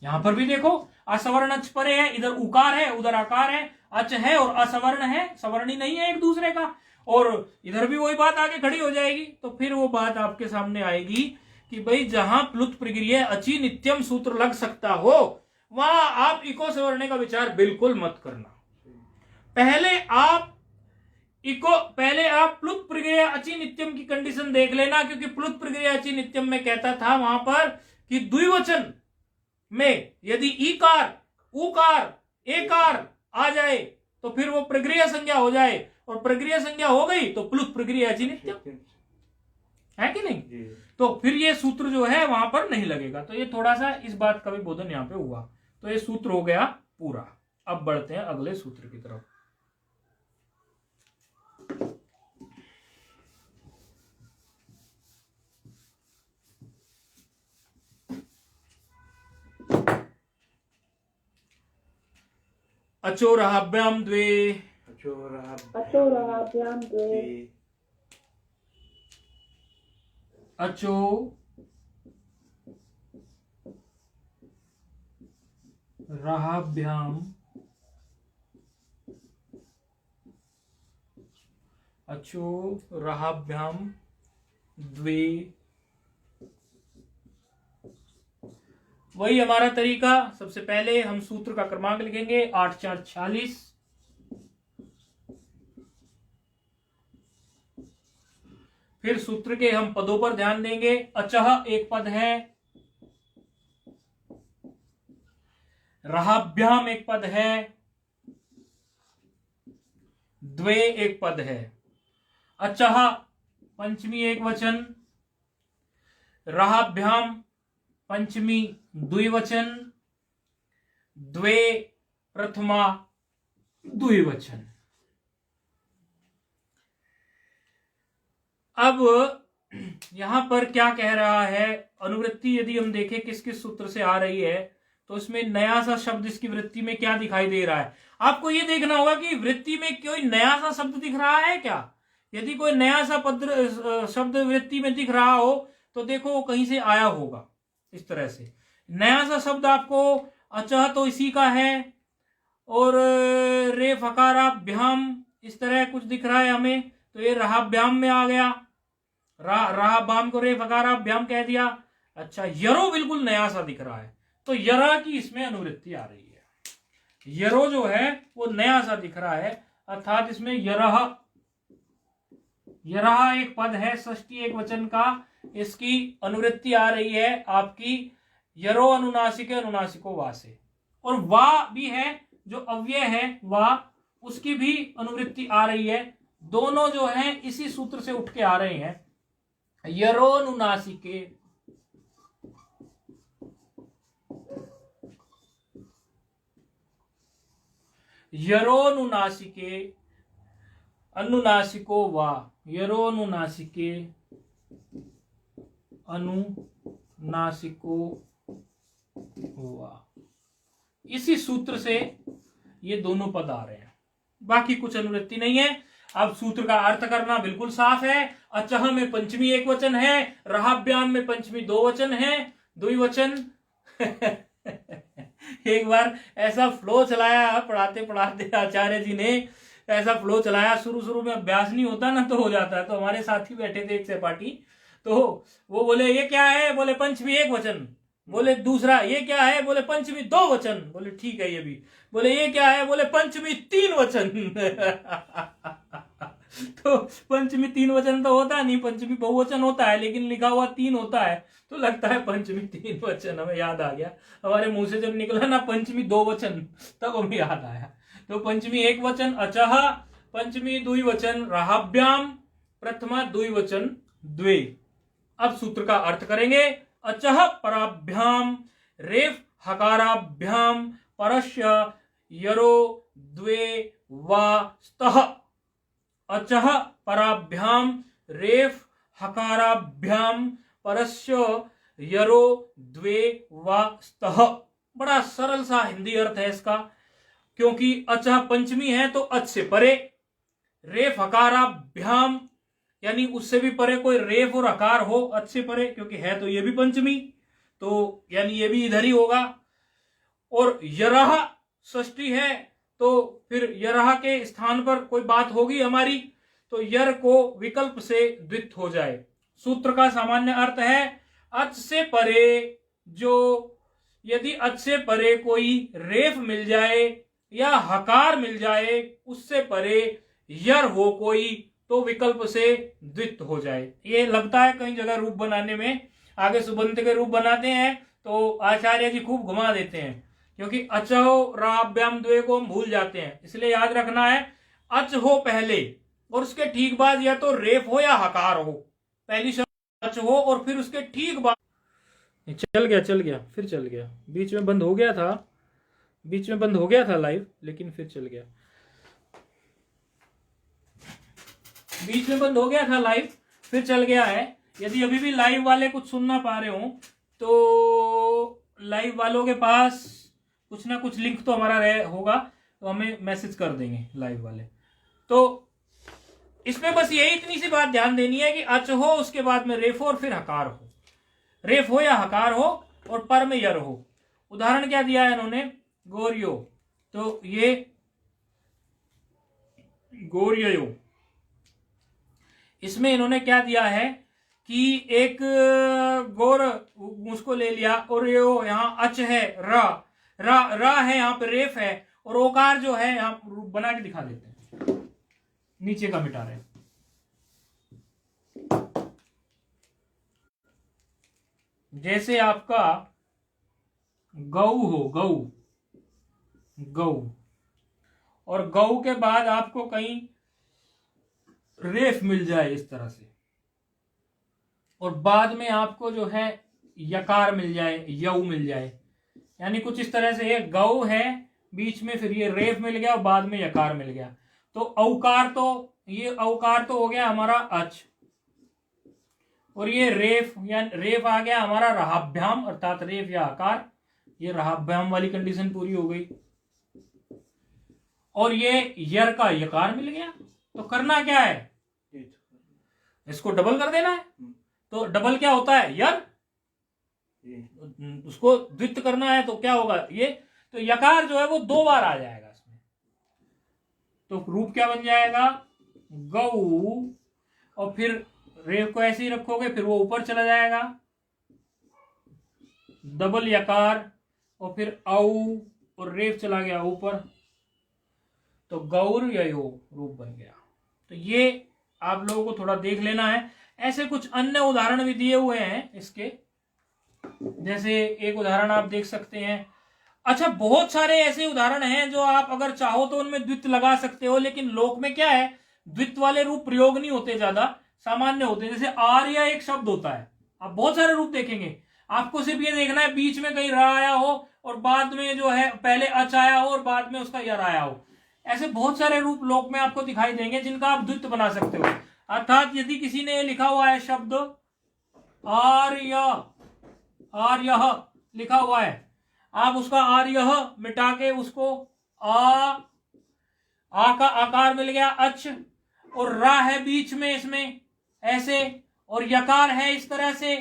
यहां पर भी देखो असवर्ण अच परे है, इधर उकार है उधर आकार है, अच है और असवर्ण है, सवर्णी नहीं है एक दूसरे का, और इधर भी वही बात आगे खड़ी हो जाएगी। तो फिर वो बात आपके सामने आएगी कि भाई जहां प्लुत प्रक्रिया अची नित्यम सूत्र लग सकता हो, वहां आप इको सवरणे का विचार बिल्कुल मत करना। पहले आप प्लुत प्रक्रिया अची नित्यम की कंडीशन देख लेना, क्योंकि प्लुत प्रक्रिया अची नित्यम में कहता था वहां पर कि द्विवचन में यदि ईकार उकार एकार आ जाए तो फिर वो प्रक्रिया संज्ञा हो जाए, और प्रक्रिया संज्ञा हो गई तो प्लुत प्रक्रिया अची नित्यम है कि नहीं। तो फिर ये सूत्र जो है वहां पर नहीं लगेगा। तो ये थोड़ा सा इस बात का भी बोधन यहां पे हुआ। तो ये सूत्र हो गया पूरा। अब बढ़ते हैं अगले सूत्र की तरफ। अचोरहाभ्याम द्वे अचोरहाभ्याम द्वे अचो रहाभ्याम अचो रहाभ्याम द्वे। वही हमारा तरीका, सबसे पहले हम सूत्र का क्रमांक लिखेंगे 8 4 46। फिर सूत्र के हम पदों पर ध्यान देंगे। अचह एक पद है, रहाभ्याम एक पद है, द्वे एक पद है। अचह पंचमी एक वचन, रहाभ्याम पंचमी द्विवचन, द्वे प्रथमा द्विवचन। अब यहां पर क्या कह रहा है, अनुवृत्ति यदि हम देखें किस किस सूत्र से आ रही है, तो इसमें नया सा शब्द इसकी वृत्ति में क्या दिखाई दे रहा है। आपको यह देखना होगा कि वृत्ति में कोई नया सा शब्द दिख रहा है क्या। यदि कोई नया सा पद शब्द वृत्ति में दिख रहा हो तो देखो वो कहीं से आया होगा। इस तरह से नया सा शब्द आपको अचह तो इसी का है, और रे फकाराभ्याम इस तरह कुछ दिख रहा है हमें, तो ये रहाभ्याम में आ गया। रहाभ्याम को रे फकाराभ्याम कह दिया। अच्छा, यरो बिल्कुल नया सा दिख रहा है, तो यरा की इसमें अनुवृत्ति आ रही है। यरो जो है वो नया सा दिख रहा है, अर्थात इसमें यरह एक पद है, षष्ठी एक वचन का, इसकी अनुवृत्ति आ रही है आपकी यरो अनुनासिके अनुनासिको वा से। और वा भी है जो अव्यय है वा, उसकी भी अनुवृत्ति आ रही है। दोनों जो है इसी सूत्र से उठ के आ रहे हैं। यरो अनुनासिके यरोनुनासिके अनुनासिको वा, यरोनुनासिके अनुनासिको वा, इसी सूत्र से ये दोनों पद आ रहे हैं, बाकी कुछ अनुवृत्ति नहीं है। अब सूत्र का अर्थ करना बिल्कुल साफ है। अचह में पंचमी एक वचन है, रहाभ्याम में पंचमी दो वचन है, द्विवचन। एक बार ऐसा फ्लो चलाया पढ़ाते पढ़ाते आचार्य जी ने, ऐसा फ्लो चलाया, शुरू में अभ्यास नहीं होता ना तो हो जाता है। तो हमारे साथी बैठे थे एक सहपाठी, तो वो बोले ये क्या है, बोले पंचमी एक वचन। बोले दूसरा ये क्या है, बोले पंचमी दो वचन। बोले ठीक है ये भी। बोले ये क्या है, बोले पंचमी तीन वचन। तो पंचमी तीन वचन तो होता नहीं, पंचमी बहुवचन होता है, लेकिन लिखा हुआ तीन होता है, तो लगता है पंचमी तीन वचन। हमें याद आ गया, हमारे मुंह से जब निकला ना पंचमी दो वचन, तब हमें याद आया। तो पंचमी एक वचन अचह, पंचमी द्विवचन रहाभ्याम, प्रथमा द्विवचन द्वे। अब सूत्र का अर्थ करेंगे। अचह पराभ्याम रेफ हकाराभ्याम परस्य यरो द्वे वा स्तः। अचः पराभ्याम रेफ हकाराभ्याम परस्य यरो द्वे व स्तः। बड़ा सरल सा हिंदी अर्थ है इसका, क्योंकि अचः पंचमी है तो अच से परे, रेफ हकाराभ्याम यानी उससे भी परे कोई रेफ और हकार हो, अच से परे, क्योंकि है तो ये भी पंचमी, तो यानी ये भी इधर ही होगा। और यरह षष्ठी है तो फिर यरह के स्थान पर कोई बात होगी हमारी, तो यर को विकल्प से द्वित हो जाए। सूत्र का सामान्य अर्थ है अच से परे, जो यदि अच से परे कोई रेफ मिल जाए या हकार मिल जाए, उससे परे यर हो कोई, तो विकल्प से द्वित हो जाए। ये लगता है कई जगह रूप बनाने में आगे सुबंत के रूप बनाते हैं तो आचार्य जी खूब घुमा देते हैं, क्योंकि अचहो राभ्याम द्वे को हम भूल जाते हैं। इसलिए याद रखना है अच हो पहले और उसके ठीक बाद या तो रेफ हो या हकार हो। पहली शब्द अच हो और फिर उसके ठीक बाद चल गया फिर चल गया, बीच में बंद हो गया था लाइव, लेकिन फिर चल गया, बीच में बंद हो गया था लाइव, फिर चल गया है। यदि अभी भी लाइव वाले कुछ सुन ना पा रहे हो तो लाइव वालों के पास कुछ ना कुछ लिंक तो हमारा होगा, तो हमें मैसेज कर देंगे लाइव वाले। तो इसमें बस यही इतनी सी बात ध्यान देनी है कि अच हो, उसके बाद में रेफ हो और फिर हकार हो, रेफ हो या हकार हो और पर में यर हो। उदाहरण क्या दिया है इन्होंने, गोरियो, तो ये गोरियो, इसमें इन्होंने क्या दिया है कि एक गोर उसको ले लिया और ये यहां अच है, रा है, यहां पे रेफ है, और ओकार जो है यहां बना के दिखा देते हैं, नीचे का मिटा रहे हैं। जैसे आपका गऊ हो, गऊ, और गऊ के बाद आपको कहीं रेफ मिल जाए इस तरह से, और बाद में आपको जो है यकार मिल जाए, यऊ मिल जाए, यानी कुछ इस तरह से, ये गऊ है बीच में, फिर ये रेफ मिल गया और बाद में यकार मिल गया, तो औकार, तो ये औकार तो हो गया हमारा अच, और ये रेफ या रेफ आ गया हमारा रहाभ्याम अर्थात रेफ या आकार, ये रहाभ्याम वाली कंडीशन पूरी हो गई, और ये यर का यकार मिल गया। तो करना क्या है, इसको डबल कर देना है। तो डबल क्या होता है, यर, उसको द्वित करना है तो क्या होगा ये, तो यकार जो है वो 2 बार आ जाएगा इसमें, तो रूप क्या बन जाएगा, गऊ, और फिर रेफ को ऐसे ही रखोगे, फिर वो ऊपर चला जाएगा, डबल यकार, और फिर औ, और रेफ चला गया ऊपर, तो गौर ययो रूप बन गया। तो ये आप लोगों को थोड़ा देख लेना है। ऐसे कुछ अन्य उदाहरण भी दिए हुए हैं इसके, जैसे एक उदाहरण आप देख सकते हैं। अच्छा, बहुत सारे ऐसे उदाहरण हैं जो आप अगर चाहो तो उनमें द्वित लगा सकते हो, लेकिन लोक में क्या है, द्वित वाले रूप प्रयोग नहीं होते, ज्यादा सामान्य होते हैं। जैसे आर्य एक शब्द होता है, आप बहुत सारे रूप देखेंगे, आपको सिर्फ ये देखना है बीच में कहीं रा आया हो और बाद में जो है पहले अच आया हो और बाद में उसका यर आया हो। ऐसे बहुत सारे रूप लोक में आपको दिखाई देंगे जिनका आप द्वित बना सकते हो। अर्थात यदि किसी ने लिखा हुआ है शब्द आर्य, आर्य लिखा हुआ है, आप उसका आर्य मिटा के उसको आ का आकार मिल गया अच, और रा है बीच में इसमें ऐसे, और यकार है इस तरह से,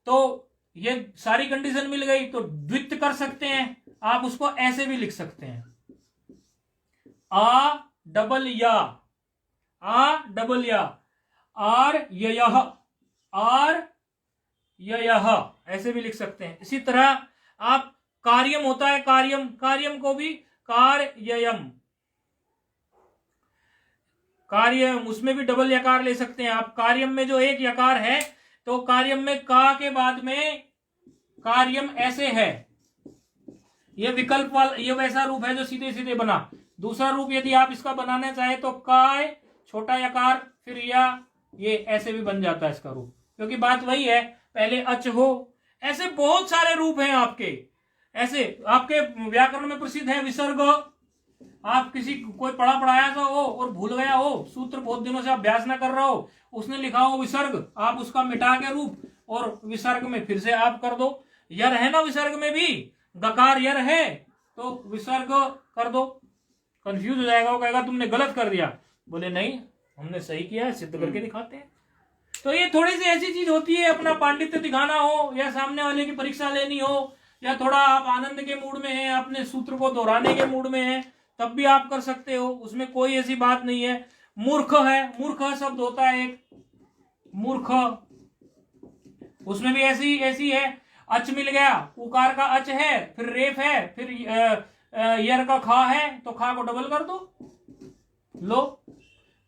तो ये सारी कंडीशन मिल गई, तो द्वित कर सकते हैं आप, उसको ऐसे भी लिख सकते हैं, आ डबल या, आ डबल या, आर यह, आर यह, ऐसे भी लिख सकते हैं। इसी तरह आप कार्यम होता है, कार्यम, कार्यम को भी कार्ययम, कार्यम, उसमें भी डबल यकार ले सकते हैं आप। कार्यम में जो एक यकार है, तो कार्यम में का के बाद में कार्यम ऐसे है, ये विकल्प वाला, ये वैसा रूप है जो सीधे सीधे बना। दूसरा रूप यदि आप इसका बनाना चाहे तो काय छोटा यकार फिर या, ये ऐसे भी बन जाता है इसका रूप, क्योंकि बात वही है, पहले अच हो। ऐसे बहुत सारे रूप हैं आपके, ऐसे आपके व्याकरण में प्रसिद्ध है विसर्ग, आप किसी कोई पढ़ा पढ़ाया सा हो और भूल गया हो, सूत्र बहुत दिनों से अभ्यास ना कर रहा हो, उसने लिखा हो विसर्ग, आप उसका मिटा के रूप और विसर्ग में फिर से आप कर दो। यर है ना विसर्ग में भी, गकार यर है तो विसर्ग कर दो। कंफ्यूज हो जाएगा, वो कहेगा तुमने गलत कर दिया। बोले नहीं, हमने सही किया है, सिद्ध करके दिखाते हैं। तो ये थोड़ी सी ऐसी चीज होती है, अपना पांडित्य दिखाना हो या सामने वाले की परीक्षा लेनी हो, या थोड़ा आप आनंद के मूड में हैं, अपने सूत्र को दोहराने के मूड में हैं, तब भी आप कर सकते हो, उसमें कोई ऐसी बात नहीं है। मूर्ख है, मूर्ख शब्द होता है एक, मूर्ख, उसमें भी ऐसी है। अच मिल गया, उकार का अच है, फिर रेफ है, फिर यर का खा है, तो खा को डबल कर दो। लो,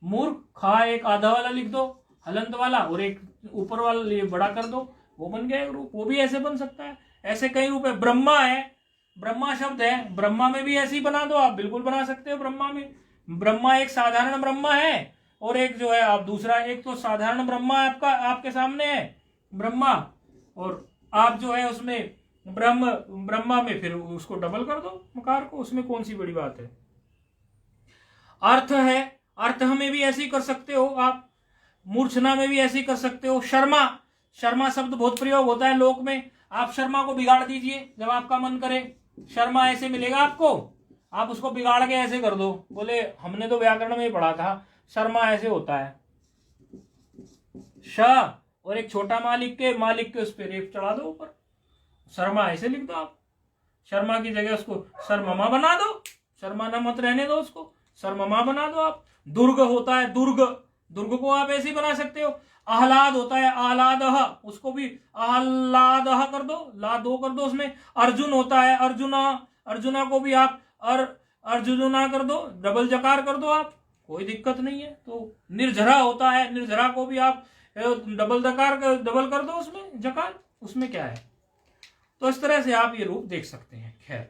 मूर्ख, खा एक आधा वाला लिख दो, हलंत वाला, और एक ऊपर वाला ये बड़ा कर दो, वो बन गया एक रूप। वो भी ऐसे बन सकता है, ऐसे कई रूप है। ब्रह्मा है, ब्रह्मा शब्द है, ब्रह्मा में भी ऐसे ही बना दो आप, बिल्कुल बना सकते हो। ब्रह्मा में, ब्रह्मा एक साधारण ब्रह्मा है, और एक जो है आप दूसरा, एक तो साधारण ब्रह्मा आपका आपके सामने है ब्रह्मा, और आप जो है उसमें ब्रह्मा में फिर उसको डबल कर दो मकार को, उसमें कौन सी बड़ी बात है। अर्थ है, अर्थ में भी ऐसे ही कर सकते हो आप, मूर्छना में भी ऐसे ही कर सकते हो। शर्मा, शर्मा शब्द बहुत प्रयोग होता है लोक में, आप शर्मा को बिगाड़ दीजिए जब आपका मन करे, शर्मा ऐसे मिलेगा आपको, आप उसको बिगाड़ के ऐसे कर दो। बोले हमने तो व्याकरण में ही पढ़ा था शर्मा ऐसे होता है, श और एक छोटा मालिक के उस पर रेफ चढ़ा दो ऊपर, शर्मा ऐसे लिख दो आप। शर्मा की जगह उसको शर्ममा बना दो, शर्मा न मत रहने दो, उसको शर्ममा बना दो आप। दुर्ग होता है दुर्ग, दुर्ग को आप ऐसे ही बना सकते हो। आह्लाद होता है आह्लादह, उसको भी आह्लादह कर दो, ला दो कर दो उसमें। अर्जुन होता है अर्जुना, अर्जुना को भी आप अर्जुना कर दो, डबल जकार कर दो आप, कोई दिक्कत नहीं है। तो निर्झरा होता है, निर्झरा को भी आप डबल कर दो उसमें जकार, उसमें क्या है। तो इस तरह से आप ये रूप देख सकते हैं। खैर,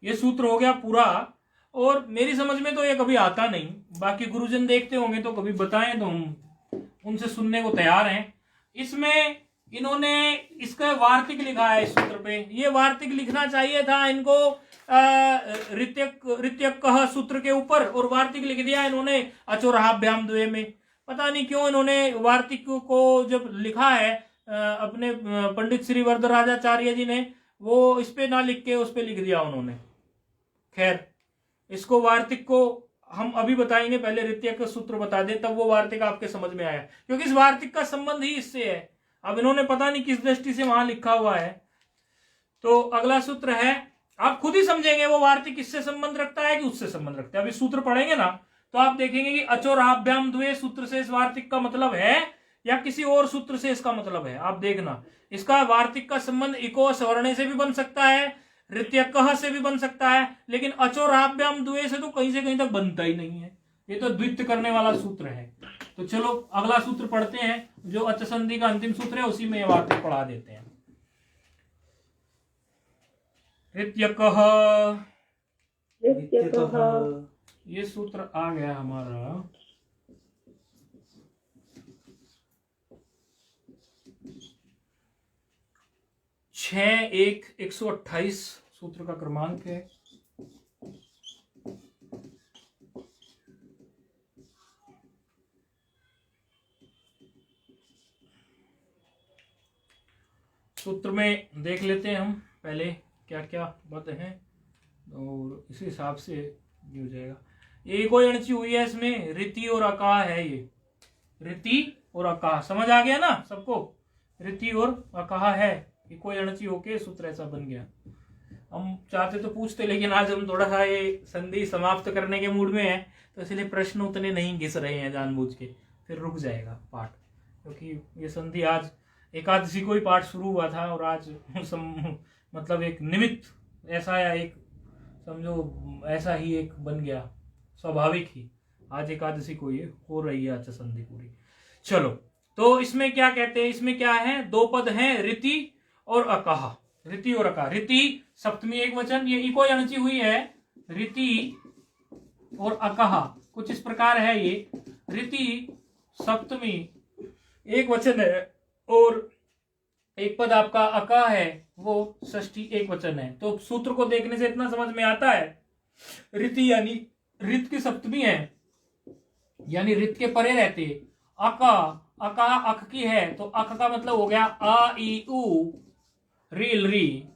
ये सूत्र हो गया पूरा, और मेरी समझ में तो ये कभी आता नहीं, बाकी गुरुजन देखते होंगे तो कभी बताएं तो हम उनसे सुनने को तैयार हैं। इसमें इन्होंने इसका वार्तिक लिखा है इस सूत्र पे, ये वार्तिक लिखना चाहिए था इनको ऋत्यक सूत्र के ऊपर, और वार्तिक लिख दिया इन्होंने अचोरहाभ्याम द्वे में। पता नहीं क्यों इन्होंने वार्तिक को जब लिखा है अपने पंडित श्री वरदराजाचार्य जी ने, वो इस पे ना लिख के उस पे लिख दिया उन्होंने। खैर, इसको वार्तिक को हम अभी बताएंगे, पहले ऋत्यक सूत्र बता दे, तब वो वार्तिक आपके समझ में आया, क्योंकि इस वार्तिक का संबंध ही इससे है। अब इन्होंने पता नहीं किस दृष्टि से वहां लिखा हुआ है। तो अगला सूत्र है, आप खुद ही समझेंगे वो वार्तिक किससे संबंध रखता है कि उससे संबंध रखता है। अभी सूत्र पढ़ेंगे ना तो आप देखेंगे कि अचोरहाभ्याम द्वे सूत्र से इस वार्तिक का मतलब है या किसी और सूत्र से इसका मतलब है। आप देखना, इसका वार्तिक का संबंध इको सवर्णे से भी बन सकता है, ऋत्यक से भी बन सकता है, लेकिन अचोरहाभ्याम द्वे से तो कहीं से कहीं तक बनता ही नहीं है। ये तो द्वित्व करने वाला सूत्र है। तो चलो अगला सूत्र पढ़ते हैं, जो अच संधि का अंतिम सूत्र है, उसी में ये वार्तिक पढ़ा देते हैं। ऋत्यकः, ये सूत्र आ गया हमारा 6-1-128 सूत्र का क्रमांक है। सूत्र में देख लेते हैं हम पहले क्या क्या पद हैं, और इसी हिसाब से ये हो जाएगा। ये कोई अणची हुई है इसमें, रीति और अकाह है। ये रीति और अकाह समझ आ गया ना सबको, रीति और अकाह है, ये कोई अणची होके सूत्र ऐसा बन गया। हम चाहते तो पूछते, लेकिन आज हम थोड़ा सा ये संधि समाप्त करने के मूड में है, तो इसलिए प्रश्न उतने नहीं घिस रहे हैं जानबूझ के, फिर रुक जाएगा पाठ, क्योंकि ये संधि आज एकादशी को ही पाठ शुरू हुआ था, और आज मतलब एक निमित्त ऐसा, या एक समझो ऐसा ही एक बन गया स्वाभाविक ही, आज एकादशी को ये हो रही है आज संधि पूरी। चलो, तो इसमें क्या कहते हैं, इसमें क्या है, दो पद हैं, रीति और अकाह। रीति और अकाह, रीति सप्तमी एक वचन, ये इको अणची हुई है, रीति और अकाह कुछ इस प्रकार है। ये रीति सप्तमी एक वचन है, और एक पद आपका अकाह है, वो षष्ठी एक वचन है। तो सूत्र को देखने से इतना समझ में आता है ऋति यानी रित की सप्तमी है, यानी रित के परे रहते। अका, अका अक की है, तो अक का मतलब हो गया आ ई उ रील री,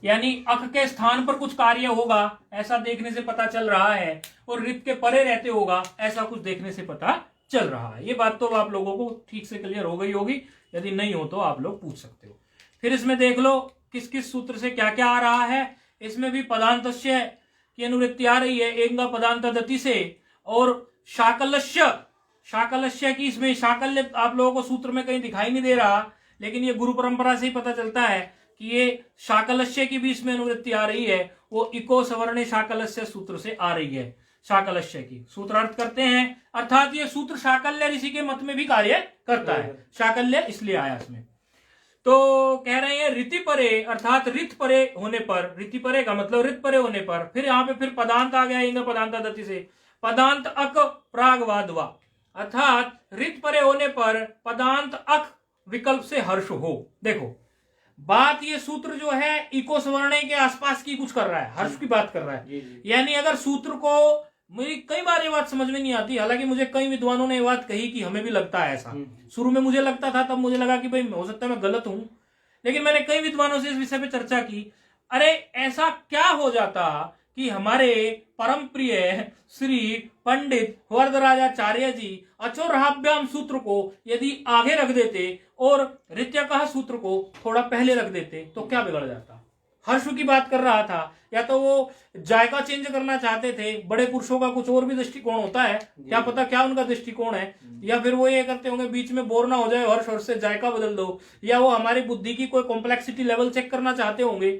यानी अक के स्थान पर कुछ कार्य होगा ऐसा देखने से पता चल रहा है, और रित के परे रहते होगा ऐसा कुछ देखने से पता चल रहा है। ये बात तो आप लोगों को ठीक से क्लियर हो गई होगी, यदि नहीं हो तो आप लोग पूछ सकते हो। फिर इसमें देख लो किस किस सूत्र से क्या क्या आ रहा है। इसमें भी पदांतस्य की अनुवृत्ति आ रही है, एक पदांत दति से, और शाकलस्य, शाकलस्य की इसमें शाकल्य आप लोगों को सूत्र में कहीं दिखाई नहीं दे रहा, लेकिन ये गुरु परंपरा से ही पता चलता है कि ये शाकलस्य की भी इसमें अनुवृत्ति आ रही है, वो इको सवर्णे शाकलस्य सूत्र से आ रही है। शाकलस्य की सूत्रार्थ करते हैं, अर्थात ये सूत्र शाकल्य ऋषि के मत में भी कार्य करता है। शाकल्य इसलिए आया इसमें। तो कह रहे हैं ऋति परे, अर्थात रित परे होने पर, ऋति परे का मतलब रित परे होने पर, फिर यहाँ पे फिर पदांत आ गया इंग पदांत दति से, पदांत अक प्रागवादवा, अर्थात रित परे होने पर पदांत अक विकल्प से हर्ष हो। देखो बात, ये सूत्र जो है इको सवर्णे के आसपास की कुछ कर रहा है, हर्ष की बात कर रहा है। यानी अगर सूत्र को, मुझे कई बार ये बात समझ में नहीं आती, हालांकि मुझे कई विद्वानों ने ये बात कही कि हमें भी लगता है ऐसा। शुरू में मुझे लगता था, तब मुझे लगा कि भाई हो सकता है मैं गलत हूं, लेकिन मैंने कई विद्वानों से इस विषय पे चर्चा की। अरे ऐसा क्या हो जाता कि हमारे परम प्रिय श्री पंडित वरदराजाचार्य जी अचोरहाभ्याम सूत्र को यदि आगे रख देते और ऋत्यकः सूत्र को थोड़ा पहले रख देते तो क्या बिगड़ जाता। हर्ष की बात कर रहा था, या तो वो जायका चेंज करना चाहते थे, बड़े पुरुषों का कुछ और भी दृष्टिकोण होता है, क्या पता क्या उनका दृष्टिकोण है, या फिर वो ये करते होंगे बीच में बोर ना हो जाए, हर्ष हर्ष से जायका बदल दो, या वो हमारी बुद्धि की कोई कॉम्प्लेक्सिटी लेवल चेक करना चाहते होंगे,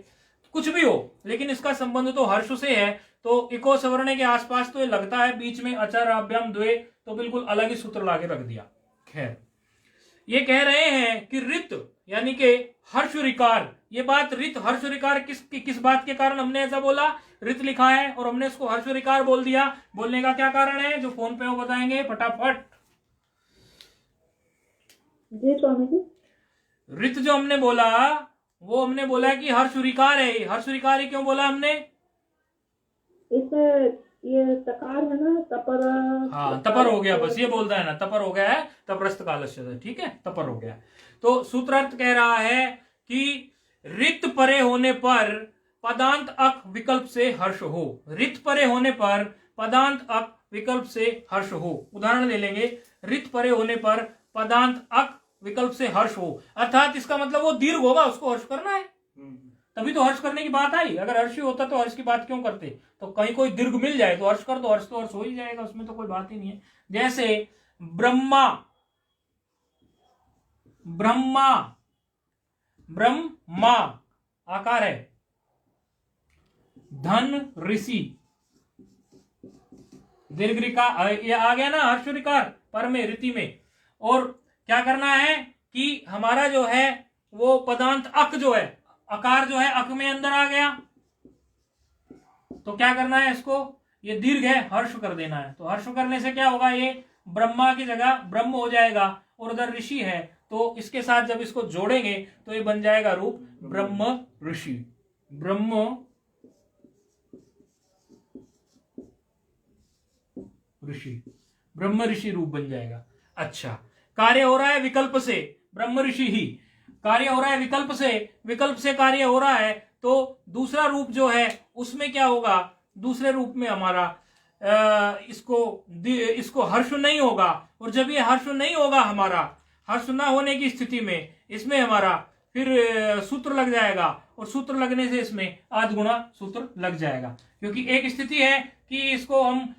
कुछ भी हो, लेकिन इसका संबंध तो हर्ष से है। तो इको सवर्णे के आसपास तो ये लगता है, बीच में अचराभ्याम द्वे, तो बिल्कुल अलग ही सूत्र लाके रख दिया। खैर ये कह रहे हैं कि रित यानी कि हर्ष रिकार, ये बात रित हर्ष रिकार किस बात के कारण हमने ऐसा बोला, रित लिखा है और हमने इसको हर्ष रिकार बोल दिया। बोलने का क्या कारण है, जो फोन पे वो बताएंगे फटाफट। जी स्वामी जी। रित जो हमने बोला, वो हमने बोला कि हर्ष रिकार है। हर्ष रिकार ही क्यों बोला हमने, इसमें ये तकार है ना, तपर। हाँ तपर हो गया, बस ये बोलता है ना, तपर हो गया है, तपरस्त कालस्य से, ठीक है, तपर हो गया। तो सूत्रार्थ कह रहा है कि रित परे होने पर पदांत अक विकल्प से हर्ष हो। रित परे होने पर पदांत अक विकल्प से हर्ष हो। उदाहरण ले लेंगे, रित परे होने पर पदांत अक विकल्प से हर्ष हो, अर्थात इसका मतलब वो दीर्घ होगा, उसको हर्ष करना है, तभी तो हर्ष करने की बात आई। अगर हर्ष ही होता तो हर्ष की बात क्यों करते, तो कहीं कोई दीर्घ मिल जाए तो हर्ष कर दो, हर्ष तो हर्ष हो ही जाएगा, उसमें तो कोई बात ही नहीं है। जैसे ब्रह्मा, ब्रह्मा, ब्रह्मा आकार है, धन ऋषि, दीर्घ रिकार, ये आ गया ना हर्ष रिकार पर में, ऋति में। और क्या करना है कि हमारा जो है वो पदांत अक जो है, अकार जो है अक में अंदर आ गया, तो क्या करना है इसको, ये दीर्घ है, हर्ष कर देना है। तो हर्ष करने से क्या होगा, ये ब्रह्मा की जगह ब्रह्म हो जाएगा, और उधर ऋषि है, तो इसके साथ जब इसको जोड़ेंगे तो ये बन जाएगा रूप ब्रह्म ऋषि, ब्रह्म ऋषि, ब्रह्म ऋषि रूप बन जाएगा। अच्छा, कार्य हो रहा है विकल्प से, ब्रह्म ऋषि ही कार्य हो रहा है विकल्प से, विकल्प से कार्य हो रहा है, तो दूसरा रूप जो है उसमें क्या होगा, दूसरे रूप में हमारा इसको हर्ष नहीं होगा, और जब ये हर्ष नहीं होगा, हमारा हर्ष ना होने की स्थिति में इसमें हमारा फिर सूत्र लग जाएगा, और सूत्र लगने से इसमें आध गुणा सूत्र लग जाएगा। क्योंकि एक स्थिति है कि इसको हम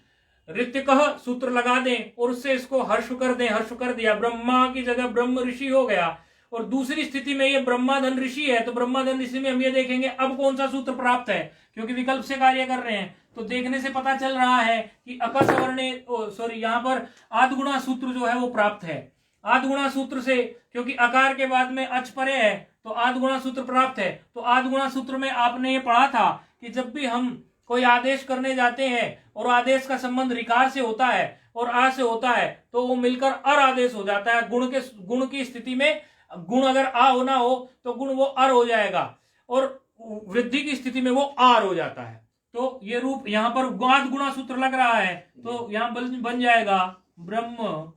ऋत्यकः सूत्र लगा दें और उससे इसको हर्ष कर दें, हर्ष कर दिया, ब्रह्मा की जगह ब्रह्म ऋषि हो गया। और दूसरी स्थिति में ये ब्रह्माधन ऋषि है, तो ब्रह्माधन ऋषि में हम ये देखेंगे अब कौन सा सूत्र प्राप्त है, क्योंकि विकल्प से कार्य कर रहे हैं। तो देखने से पता चल रहा है कि अकसवर्णे यहाँ पर आध गुणा सूत्र जो है वो प्राप्त है। आध गुणा सूत्र से, क्योंकि आकार के बाद में अच परे है, तो आध गुणा सूत्र प्राप्त है। तो आध गुणा सूत्र में आपने ये पढ़ा था कि जब भी हम कोई आदेश करने जाते हैं और आदेश का संबंध रिकार से होता है और आ से होता है, तो वो मिलकर अर आदेश हो जाता है। गुण की स्थिति में गुण अगर आ होना हो तो गुण वो अर हो जाएगा, और वृद्धि की स्थिति में वो आर हो जाता है। तो ये रूप यहां पर गाद गुणा सूत्र लग रहा है, तो यहां बन जाएगा ब्रह्म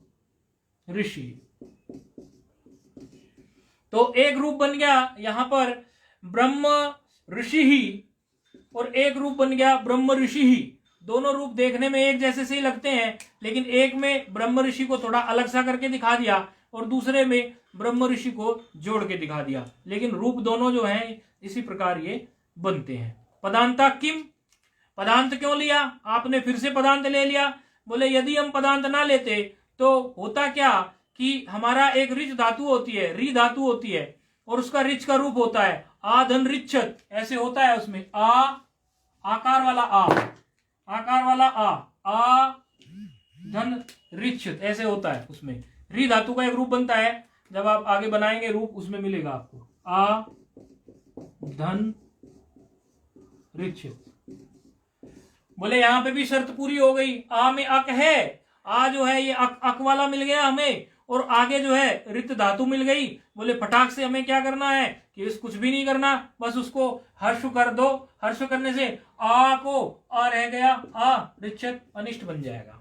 ऋषि। तो एक रूप बन गया यहां पर ब्रह्म ऋषि ही, और एक रूप बन गया ब्रह्म ऋषि ही। दोनों रूप देखने में एक जैसे से ही लगते हैं, लेकिन एक में ब्रह्म ऋषि को थोड़ा अलग सा करके दिखा दिया और दूसरे में ब्रह्म ऋषि को जोड़ के दिखा दिया, लेकिन रूप दोनों जो हैं इसी प्रकार ये बनते हैं। पदांता किम, पदांत क्यों लिया आपने, फिर से पदांत ले लिया। बोले यदि हम पदांत ना लेते तो होता क्या कि हमारा एक रिच धातु होती है, री धातु होती है, और उसका रिच का रूप होता है आ धन रिच्छत, ऐसे होता है उसमें आ, आकार वाला आ, आकार वाला आ धन रिच्छत ऐसे होता है। उसमें री धातु का एक रूप बनता है, जब आप आगे बनाएंगे रूप उसमें मिलेगा आपको आ धन रिच्छत। बोले यहां पे भी शर्त पूरी हो गई, आ में अक है, आ जो है ये अक वाला मिल गया हमें, और आगे जो है रित धातु मिल गई। बोले फटाक से हमें क्या करना है कि कुछ भी नहीं करना, बस उसको हर्ष कर दो, हर्ष करने से आ को आ रह गया, आ रिच्छत अनिष्ट बन जाएगा।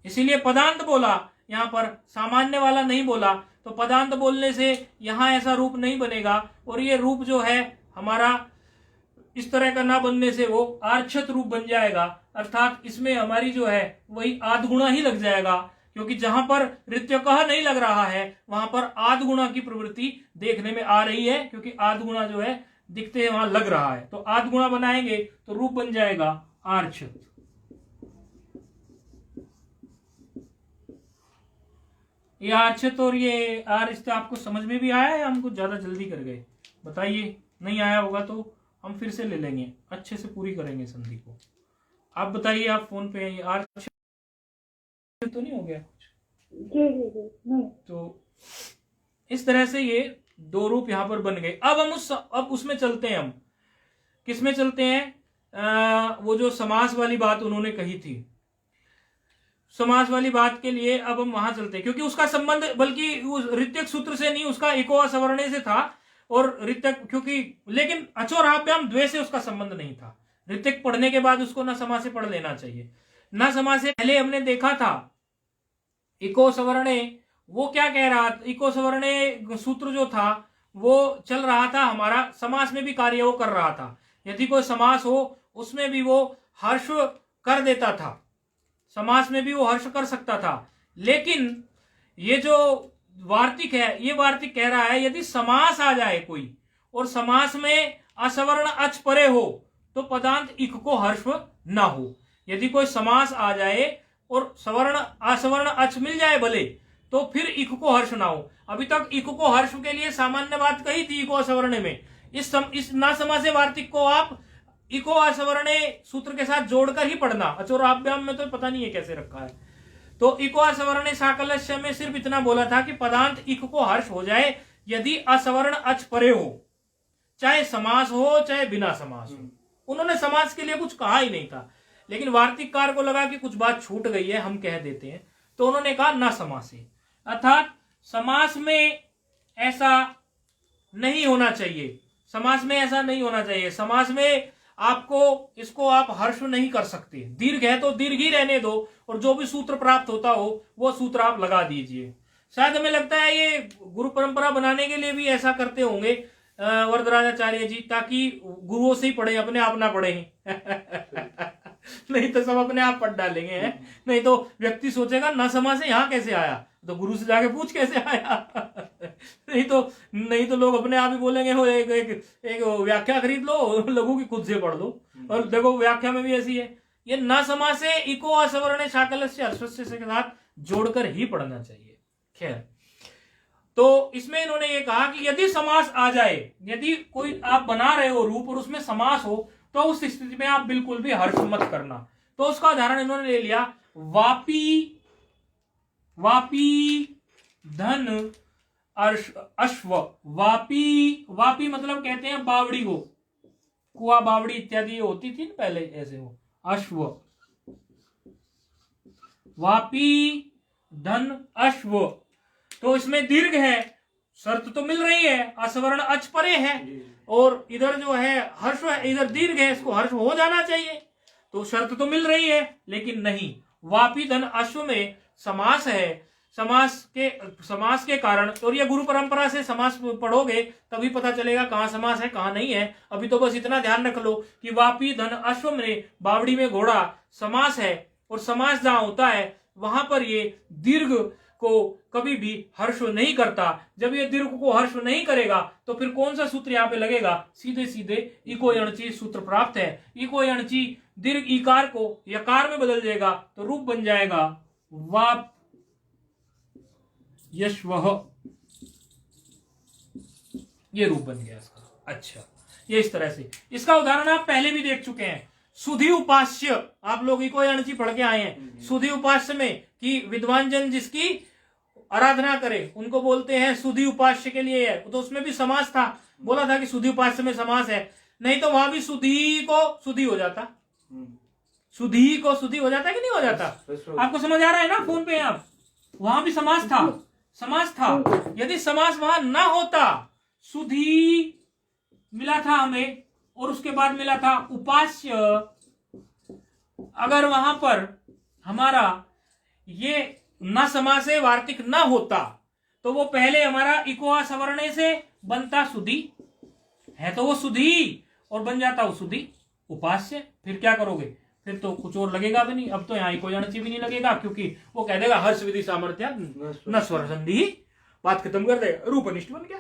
इसीलिए पदांत बोला, यहां पर सामान्य वाला नहीं बोला। तो पदांत बोलने से यहां ऐसा रूप नहीं बनेगा, और ये रूप जो है हमारा इस तरह का ना बनने से वो आर्छत रूप बन जाएगा, अर्थात इसमें हमारी जो है वही आधगुणा ही लग जाएगा, क्योंकि जहां पर ऋत्यकः नहीं लग रहा है वहां पर आधगुणा की प्रवृत्ति देखने में आ रही है, क्योंकि आधगुणा जो है दिखते वहां लग रहा है। तो आधगुणा बनाएंगे तो रूप बन जाएगा आर्छत। ये आर्छत और ये आर्षत आपको समझ में भी आया है, हम कुछ ज्यादा जल्दी कर गए, बताइए। नहीं आया होगा तो हम फिर से ले लेंगे, अच्छे से पूरी करेंगे संधि को। आप बताइए, आप फोन पे हैं, आर्छत तो नहीं हो गया कुछ? जी जी जी नहीं। तो इस तरह से ये दो रूप यहां पर बन गए। अब हम अब उसमें चलते हैं, हम किस में चलते हैं, वो जो समास वाली बात उन्होंने कही थी, समास वाली बात के लिए अब हम वहां चलते हैं, क्योंकि उसका संबंध बल्कि उस ऋत्यक सूत्र से नहीं, उसका इको सवर्णे से था, और ऋत्यक क्योंकि, लेकिन अचोराभ्याम द्वे से उसका संबंध नहीं था। ऋत्यक पढ़ने के बाद उसको न समास से पढ़ लेना चाहिए। न समास से पहले हमने देखा था इको सवर्णे, वो क्या कह रहा था, इको सवर्णे सूत्र जो था वो चल रहा था हमारा, समास में भी कार्य वो कर रहा था। यदि कोई समास हो उसमें भी वो हर्ष कर देता था, समास में भी वो हर्ष कर सकता था। लेकिन ये जो वार्तिक है, ये वार्तिक कह रहा है यदि समास आ जाए कोई और समास में असवर्ण अच परे हो तो पदांत इक को हर्ष ना हो। यदि कोई समास आ जाए और सवर्ण असवर्ण अच मिल जाए भले, तो फिर इक को हर्ष ना हो। अभी तक इक को हर्ष के लिए सामान्य बात कही थी इको असवर्ण में। इस ना समासे वार्तिक को आप इको असवर्णे सूत्र के साथ जोड़कर ही पढ़ना। अचोराभ्याम में तो पता नहीं है कैसे रखा है। तो इको असवर्णे साकलस्य में सिर्फ इतना बोला था कि पदांत इक को हर्ष हो जाए यदि असवर्ण अच परे हो, चाहे समास हो चाहे बिना समास हो। उन्होंने समास के लिए कुछ कहा ही नहीं था, लेकिन वार्तिककार को लगा कि कुछ बात छूट गई है, हम कह देते हैं, तो उन्होंने कहा ना समासे, अर्थात समास में ऐसा नहीं होना चाहिए, समास में ऐसा नहीं होना चाहिए। समास में आपको इसको आप हर्ष नहीं कर सकते। दीर्घ है तो दीर्घ ही रहने दो, और जो भी सूत्र प्राप्त होता हो वो सूत्र आप लगा दीजिए। शायद हमें लगता है ये गुरु परंपरा बनाने के लिए भी ऐसा करते होंगे वरदराजाचार्य जी, ताकि गुरुओं से ही पढ़े, अपने आप ना पढ़े। नहीं तो सब अपने आप पढ़ डालेंगे हैं। नहीं तो व्यक्ति सोचेगा ना समास से यहाँ कैसे आया, तो गुरु से जाके पूछ कैसे आया। नहीं तो लोग अपने आप ही बोलेंगे हो एक व्याख्या खरीद लो लघु की, खुद से पढ़ लो। और देखो व्याख्या में भी ऐसी है, ये न समासे इको असवर्ण शाकलस्य हर्षस्य के साथ जोड़कर ही पढ़ना चाहिए। खैर, तो इसमें इन्होंने ये कहा कि यदि समास आ जाए, यदि कोई आप बना रहे हो रूप और उसमें समास हो, तो उस स्थिति में आप बिल्कुल भी हर्ष मत करना। तो उसका उदाहरण इन्होंने ले लिया, वापी वापी धन अश्व। वापी, वापी मतलब कहते हैं बावड़ी को, कुआ बावड़ी इत्यादि होती थी ना पहले, ऐसे हो अश्व। वापी धन अश्व, तो इसमें दीर्घ है, शर्त तो मिल रही है, असवर्ण अच परे है, और इधर जो है हर्ष है, इधर दीर्घ है, इसको हर्ष हो जाना चाहिए। तो शर्त तो मिल रही है, लेकिन नहीं। वापी धन अश्व में समास है, समास के कारण, और ये गुरु परंपरा से समास पढ़ोगे तभी पता चलेगा कहाँ समास है कहाँ नहीं है। अभी तो बस इतना ध्यान रख लो कि वापी धन अश्व में, बावड़ी में घोड़ा समास है, और समास जहां होता है वहां पर ये दीर्घ को कभी भी हर्ष नहीं करता। जब ये दीर्घ को हर्ष नहीं करेगा तो फिर कौन सा सूत्र यहाँ पे लगेगा? सीधे सीधे इको यणची सूत्र प्राप्त है। इको यणची दीर्घ इकार को यकार में बदल जाएगा तो रूप बन जाएगा वाप यश्वः, ये रूप बन गया इसका। अच्छा, ये इस तरह से। इसका उदाहरण आप पहले भी देख चुके हैं। सुधी उपास्य, आप लोग इको यणची पढ़ के आए हैं। सुधी उपास्य में कि विद्वान जन जिसकी आराधना करे उनको बोलते हैं सुधी उपास्य के लिए है, तो उसमें भी समास था। बोला था कि सुधी उपास्य में समास है, नहीं तो वहां भी सुधी को सुधी हो जाता, सुधी को सुधी हो जाता कि नहीं हो जाता? आपको समझ आ रहा है ना फोन पे? आप वहां भी समास था, समास था। यदि समास वहां ना होता, सुधी मिला था हमें और उसके बाद मिला था उपास्य, अगर वहां पर हमारा ये न समासे वार्तिक ना होता तो वो पहले हमारा इको सवर्णे से बनता सुधी है, तो वो सुधी और बन जाता वो सुधी उपास्य। फिर क्या करोगे? फिर तो कुछ और लगेगा भी नहीं। अब तो यहाँ इको यणची भी नहीं लगेगा, क्योंकि वो कह देगा हर्ष विधि सामर्थ्य न स्वर संधि, बात खत्म कर देगा, रूप अनिष्ट बन गया।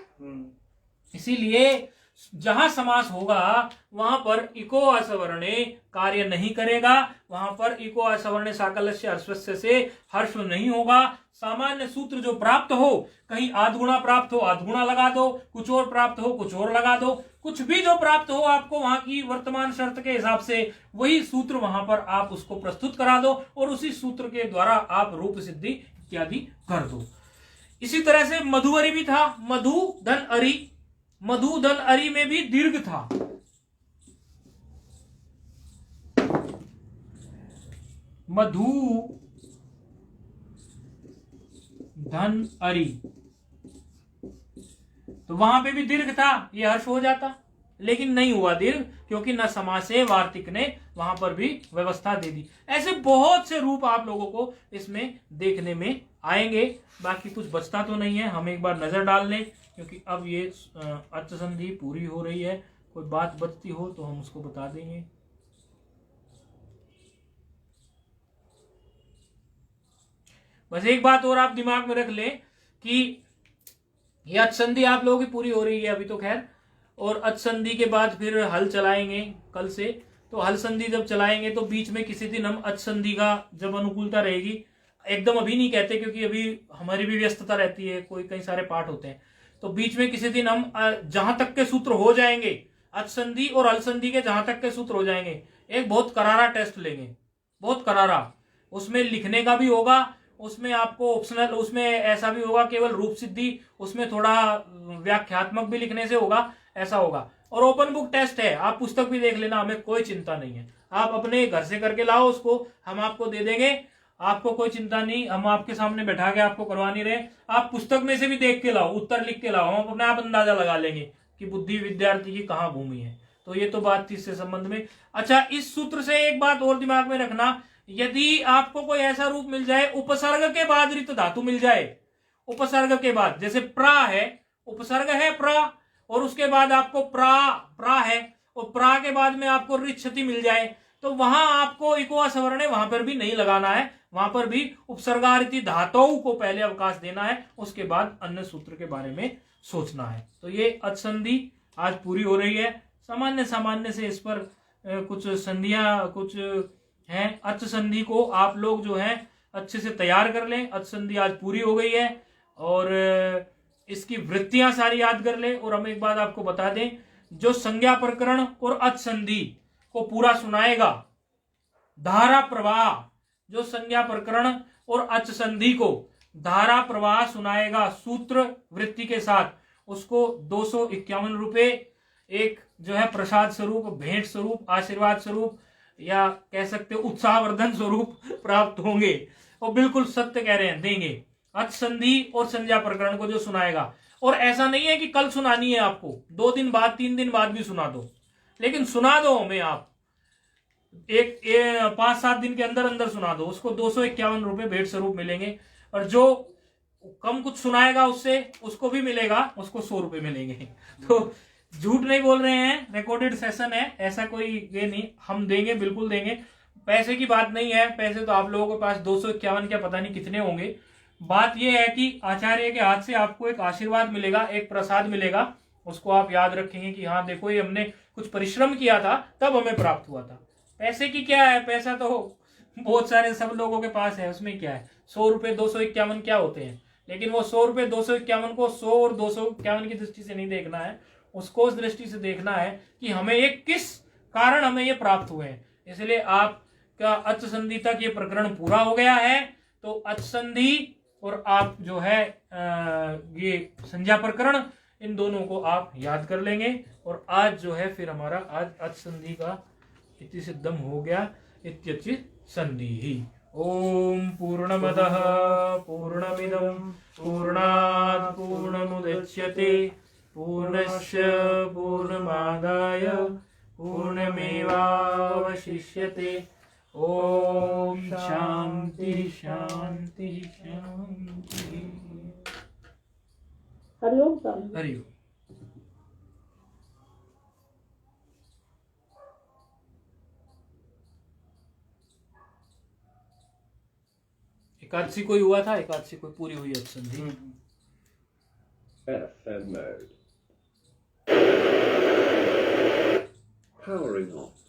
इसीलिए जहां समास होगा वहां पर इको असवर्णे कार्य नहीं करेगा, वहां पर इको असवर्णे साकल्यस्य हर्षस्य से हर्ष नहीं होगा। सामान्य सूत्र जो प्राप्त हो, कहीं आधगुणा प्राप्त हो आधगुणा लगा दो, कुछ और प्राप्त हो कुछ और लगा दो, कुछ भी जो प्राप्त हो आपको वहां की वर्तमान शर्त के हिसाब से वही सूत्र वहां पर आप उसको प्रस्तुत करा दो और उसी सूत्र के द्वारा आप रूप सिद्धि इत्यादि कर दो। इसी तरह से मधुअरी भी था, मधु धन अरि, मधु धन अरि में भी दीर्घ था। मधु धन अरि, तो वहां पे भी दीर्घ था, ये हर्ष हो जाता, लेकिन नहीं हुआ दीर्घ, क्योंकि न समासे वार्तिक ने वहां पर भी व्यवस्था दे दी। ऐसे बहुत से रूप आप लोगों को इसमें देखने में आएंगे। बाकी कुछ बचता तो नहीं है, हम एक बार नजर डाल लें, क्योंकि अब ये अर्थ संधि पूरी हो रही है। कोई बात बचती हो तो हम उसको बता देंगे। बस एक बात और आप दिमाग में रख लें कि ये अर्थ संधि आप लोगों की पूरी हो रही है अभी तो खैर, और अर्थ संधि के बाद फिर हल चलाएंगे कल से। तो हल संधि जब चलाएंगे तो बीच में किसी दिन हम अर्थ संधि का जब अनुकूलता रहेगी, एकदम अभी नहीं कहते क्योंकि अभी हमारी भी व्यस्तता रहती है, कोई कई सारे पाठ होते हैं, तो बीच में किसी दिन हम जहां तक के सूत्र हो जाएंगे, अर्थ संधि और हल संधि के जहां तक के सूत्र हो जाएंगे, एक बहुत करारा टेस्ट लेंगे, बहुत करारा। उसमें लिखने का भी होगा, उसमें आपको ऑप्शनल, उसमें ऐसा भी होगा केवल रूप सिद्धि, उसमें थोड़ा व्याख्यात्मक भी लिखने से होगा, ऐसा होगा। और ओपन बुक टेस्ट है, आप पुस्तक भी देख लेना, हमें कोई चिंता नहीं है। आप अपने घर से करके लाओ उसको, हम आपको दे देंगे, आपको कोई चिंता नहीं, हम आपके सामने बैठा के आपको करवा नहीं रहे। आप पुस्तक में से भी देख के लाओ, उत्तर लिख के लाओ, हम अपने आप अंदाजा लगा लेंगे कि बुद्धि विद्यार्थी की कहाँ भूमि है। तो ये तो बात थी इससे संबंध में। अच्छा, इस सूत्र से एक बात और दिमाग में रखना, यदि आपको कोई ऐसा रूप मिल जाए, उपसर्ग के बाद रित धातु मिल जाए, उपसर्ग के बाद, जैसे प्रा है, उपसर्ग है प्रा, और उसके बाद आपको प्रा है, और प्रा के बाद में आपको रित क्षति मिल जाए, तो वहां आपको इको सवर्ण वहां पर भी नहीं लगाना है, वहां पर भी उपसर्गारिति धातुओं को पहले अवकाश देना है, उसके बाद अन्य सूत्र के बारे में सोचना है। तो ये अर्थ संधि आज पूरी हो रही है। सामान्य से इस पर कुछ संधियां कुछ हैं। अर्थ संधि को आप लोग जो है अच्छे से तैयार कर लें। अर्थ संधि आज पूरी हो गई है और इसकी वृत्तियां सारी याद कर लें। और हम एक बात आपको बता दें, जो संज्ञा प्रकरण और अर्थ संधि को पूरा सुनाएगा, धारा प्रवाह, जो संज्ञा प्रकरण और अर्थ संधि को धारा प्रवाह सुनाएगा सूत्र वृत्ति के साथ, उसको 251 रुपए एक जो है प्रसाद स्वरूप, भेंट स्वरूप, आशीर्वाद स्वरूप, या कह सकते उत्साहवर्धन स्वरूप प्राप्त होंगे। और बिल्कुल सत्य कह रहे हैं, देंगे। अर्थ संधि और संज्ञा प्रकरण को जो सुनाएगा, और ऐसा नहीं है कि कल सुनानी है आपको, 2 दिन बाद 3 दिन बाद भी सुना दो, लेकिन सुना दो हमें आप 5-7 दिन के अंदर अंदर सुना दो, उसको 251 रुपए भेंट स्वरूप मिलेंगे। और जो कम कुछ सुनाएगा उसको भी मिलेगा, उसको 100 रुपए मिलेंगे। तो झूठ नहीं बोल रहे हैं, रिकॉर्डेड सेशन है, ऐसा कोई ये नहीं, हम देंगे, बिल्कुल देंगे। पैसे की बात नहीं है, पैसे तो आप लोगों के पास 251 क्या पता नहीं कितने होंगे। बात यह है कि आचार्य के हाथ से आपको एक आशीर्वाद मिलेगा, एक प्रसाद मिलेगा, उसको आप याद रखेंगे कि हाँ देखो ये हमने कुछ परिश्रम किया था तब हमें प्राप्त हुआ था। पैसे की क्या है, पैसा तो बहुत सारे सब लोगों के पास है, उसमें क्या है, 100 रुपए 251 क्या होते हैं। लेकिन वो 100 रुपए 251 को 100 और 251 की दृष्टि से नहीं देखना है, उसको उस दृष्टि से देखना है कि हमें ये किस कारण हमें ये प्राप्त हुए हैं। इसलिए आपका अच संधि तक ये प्रकरण पूरा हो गया है। तो अच संधि और आप जो है ये संज्ञा प्रकरण, इन दोनों को आप याद कर लेंगे। और आज जो है फिर हमारा आज अच संधि का इति सिद्धम हो गया, इत्यचि संधि ही। ओम पूर्णमदः पूर्णमिदं पूर्णात् पूर्णमुदच्यते पूर्णस्य पूर्णमादाय पूर्णमेवावशिष्यते। ओम शांति शांति शांति। हरिओम स्वामी। हरि ओम। एकादशी कोई हुआ था, एकादशी कोई पूरी हुई है संधि। FM mode. Powering off.